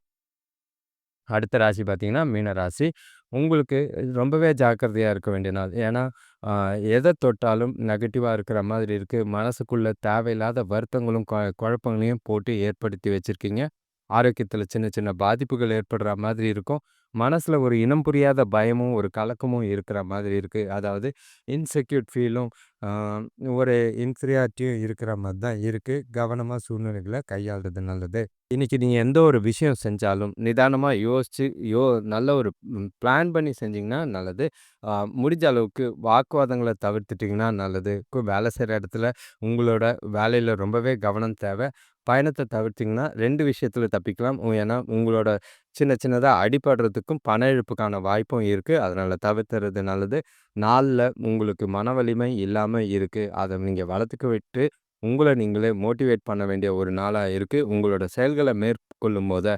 அடுத்த ராசி பார்த்தீங்கன்னா, மீன ராசி. உங்களுக்கு ரொம்பவே ஜாக்கிரதையா இருக்க வேண்டிய நாள். ஏன்னா, அ எத தொட்டாலும் நெகட்டிவா இருக்கிற மாதிரி இருக்கு. மனசுக்குள்ள தேவையில்லாத வருத்தங்களும், குழப்பங்களையும் போட்டு ஏற்படுத்தி வச்சிருக்கீங்க. ஆரோக்கியத்தில சின்ன சின்ன பாதிப்புகள் ஏற்படுற மாதிரி இருக்கும். மனசுல ஒரு இனம் புரியாத பயமும், ஒரு கலக்கமும் இருக்கிற மாதிரி இருக்கு. அதாவது இன்செக்யூர்ட் ஃபீலும், அ ஒரு இன்ஃபீரியாரிட்டியும் இருக்கிற மாரி தான் இருக்கு. கவனமா சூழ்நிலைகள கையாள்றது நல்லது. இன்னைக்கு நீங்க எந்த ஒரு விஷயம் செஞ்சாலும், நிதானமா யோசிச்சு, நல்ல ஒரு பிளான் பண்ணி செஞ்சீங்கன்னா நல்லது. அ முடிஞ்ச அளவுக்கு வாக்குவாதங்கள தவிர்த்துட்டீங்கன்னா நல்லது. வேலை செய்ற இடத்துல உங்களோட வேலையில ரொம்பவே கவனம் தேவை. பயணத்த தவிர்த்தீங்கன்னா 2 விஷயத்துல தப்பிக்கலாம். ஏன்னா, உங்களோட சின்ன சின்னதா அடிபடுறதுக்கும், பண இழப்புக்கான வாய்ப்பும் இருக்கு. அதனால தவிர்த்துறது நல்லது. நாள்ல உங்களுக்கு மன வலிமை இல்லாம இருக்கு. அத நீங்க வளர்த்துக்க விட்டு உங்கள நீங்களே மோட்டிவேட் பண்ண வேண்டிய ஒரு நாளா இருக்கு. உங்களோட செயல்கள மேற்கொள்ளும்போது,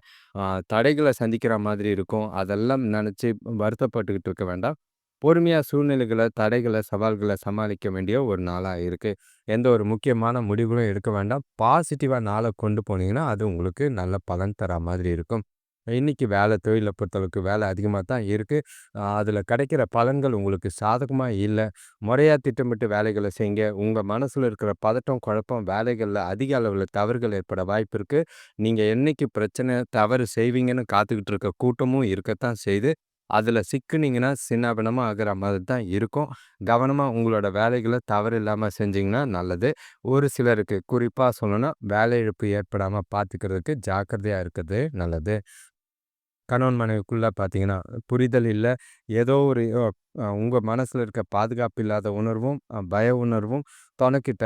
தடைகள சந்திக்கிற மாதிரி இருக்கும். அதெல்லாம் நெனச்சு வருத்தப்பட்டுக்கிட்டு இருக்க வேண்டாம். பொறுமையா சூழ்நிலைகள, தடைகள, சவால்கள சமாளிக்க வேண்டிய ஒரு நாளா இருக்கு. எந்த ஒரு முக்கியமான முடிவுகளும் எடுக்க வேண்டாம். பாசிட்டிவா நாள கொண்டு போனீங்கன்னா, அது உங்களுக்கு நல்ல பலன் தரா மாதிரி இருக்கும். இன்னைக்கு வேலை தொழில பொறுத்தளவுக்கு வேலை அதிகமா தான் இருக்கு. அதில கிடைக்கிற பலன்கள் உங்களுக்கு சாதகமா இல்ல. முறையா திட்டமிட்டு வேலைகள செய்யுங்க. உங்க மனசுல இருக்கிற பதட்டம், குழப்பம் வேலைகள்ல அதிக அளவுல தவறுகள் ஏற்பட வாய்ப்பு இருக்கு. நீங்க என்னைக்கு பிரச்சனை, தவறு செய்வீங்கன்னு காத்துக்கிட்டு இருக்க கூட்டமும் இருக்கத்தான் செய்யுது. அதில சிக்குனீங்கன்னா சின்னாபின்னமா ஆகுற மாதிரி தான் இருக்கும். கவனமா உங்களோட வேலைகள தவறு இல்லாம செஞ்சீங்கன்னா நல்லது. ஒரு சிலருக்கு குறிப்பா சொல்லணும்னா, வேலை இழப்பு ஏற்படாம பார்த்துக்கிறதுக்கு ஜாக்கிரதையா இருக்கிறது நல்லது. கணவன் மனைவிக்குள்ள பார்த்தீங்கன்னா, புரிதல் இல்ல. ஏதோ ஒரு உங்க மனசுல இருக்க பாதுகாப்பு இல்லாத உணர்வும், பய உணர்வும் தொணைக்கிட்ட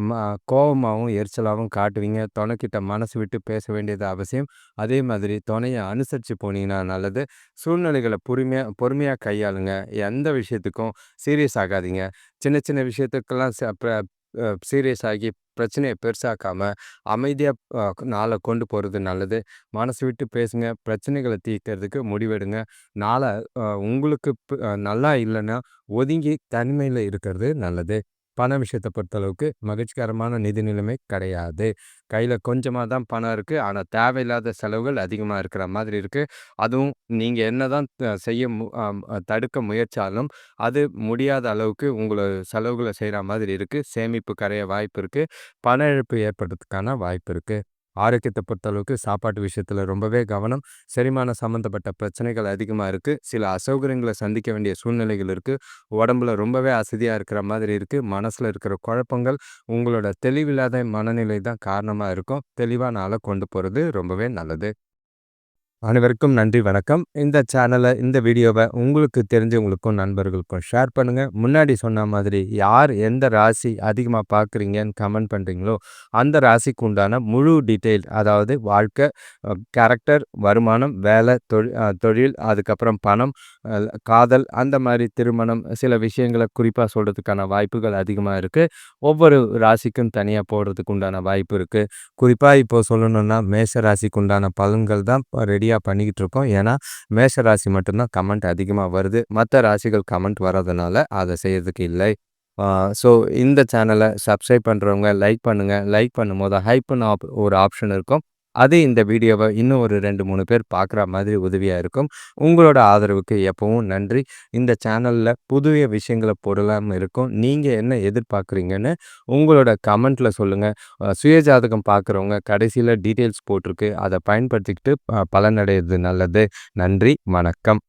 ம கோவமாவும், எரிச்சலாவும் காட்டுவீங்க. தொணைக்கிட்ட மனசு விட்டு பேச வேண்டியது அவசியம். அதே மாதிரி தொணைய அனுசரிச்சு போனீங்கன்னா நல்லது. சூழ்நிலைகள பொறுமையா கையாளுங்க. எந்த விஷயத்துக்கும் சீரியஸ் ஆகாதீங்க. சின்ன சின்ன விஷயத்துக்கெல்லாம் சீரியஸ் ஆகி பிரச்சனைய பெருசாக்காம, அமைதியா நாள கொண்டு போறது நல்லது. மனசு விட்டு பேசுங்க. பிரச்சனைகள தீர்க்கிறதுக்கு முடிவெடுங்க. நாள உங்களுக்கு நல்லா இல்லன்னா, ஒதுங்கி தனிமையில இருக்கிறது நல்லது. பண விஷயத்த பொறுத்தளவுக்கு மகிழ்ச்சிகரமான நிதி நிலைமை கிடையாது. கையில கொஞ்சமா தான் பணம் இருக்கு. ஆனா தேவையில்லாத செலவுகள் அதிகமா இருக்கிற மாதிரி இருக்கு. அதுவும் நீங்க என்னதான் செய்ய மு அம் தடுக்க முயற்சாலும், அது முடியாத அளவுக்கு செலவுகள செய்ற மாதிரி இருக்கு. சேமிப்பு கரைய வாய்ப்பு இருக்கு. பண இழப்பு ஏற்படுறதுக்கான வாய்ப்பு இருக்கு. ஆரோக்கியத்த பொறுத்தளவுக்கு சாப்பாட்டு விஷயத்துல ரொம்பவே கவனம். செரிமானம் சம்மந்தப்பட்ட பிரச்சனைகள் அதிகமா இருக்கு. சில அசௌகரியங்கள சந்திக்க வேண்டிய சூழ்நிலைகள் இருக்கு. உடம்புல ரொம்பவே அசதியா இருக்கிற மாதிரி இருக்கு. மனசுல இருக்கிற குழப்பங்கள், உங்களோட தெளிவில்லாத மனநிலை தான் காரணமா இருக்கும். தெளிவா நாள கொண்டு போறது ரொம்பவே நல்லது. அனைவருக்கும் நன்றி, வணக்கம். இந்த சேனலை, இந்த வீடியோவை உங்களுக்கு தெரிஞ்சவங்களுக்கும் நண்பர்களுக்கும் ஷேர் பண்ணுங்க. முன்னாடி சொன்ன மாதிரி யார் எந்த ராசி அதிகமாக பார்க்குறீங்கன்னு கமெண்ட் பண்ணுறீங்களோ அந்த ராசிக்கு உண்டான முழு டீட்டெயில், அதாவது வாழ்க்கை, கேரக்டர், வருமானம், வேலை, தொழில், அதுக்கப்புறம் பணம், காதல், அந்த மாதிரி திருமணம், சில விஷயங்களை குறிப்பாக சொல்கிறதுக்கான வாய்ப்புகள் அதிகமாக இருக்குது. ஒவ்வொரு ராசிக்கும் தனியாக போடுறதுக்கு உண்டான வாய்ப்பு இருக்குது. குறிப்பாக இப்போ சொல்லணுன்னா மேஷ ராசிக்கு உண்டான பலன்கள் தான் ரெடியாக பண்ணிக்கிட்டு இருக்கோம். ஏன்னா மேஷ ராசி மட்டும்தான் கமெண்ட் அதிகமாக வருது. மற்ற ராசிகள் கமெண்ட் வர்றதுனால அதை செய்யறதுக்கு இல்லை. ஸோ இந்த சேனலை சப்ஸ்கிரைப் பண்ணுறவங்க லைக் பண்ணுங்கள். லைக் பண்ணும்போது ஹைப்னு ஒரு ஆப்ஷன் இருக்கும். அது இந்த வீடியோவை இன்னும் ஒரு 2-3 பேர் பார்க்குற மாதிரி உதவியாக இருக்கும். உங்களோட ஆதரவுக்கு எப்பவும் நன்றி. இந்த சேனலில் புதிய விஷயங்களை போடலாமல் இருக்கும். நீங்கள் என்ன எதிர்பார்க்குறீங்கன்னு உங்களோட கமெண்ட்டில் சொல்லுங்கள். சுயஜாதகம் பார்க்குறவங்க கடைசியில் டீட்டெயில்ஸ் போட்டிருக்கு, அதை பயன்படுத்திக்கிட்டு பலனடைகிறது நல்லது. நன்றி, வணக்கம்.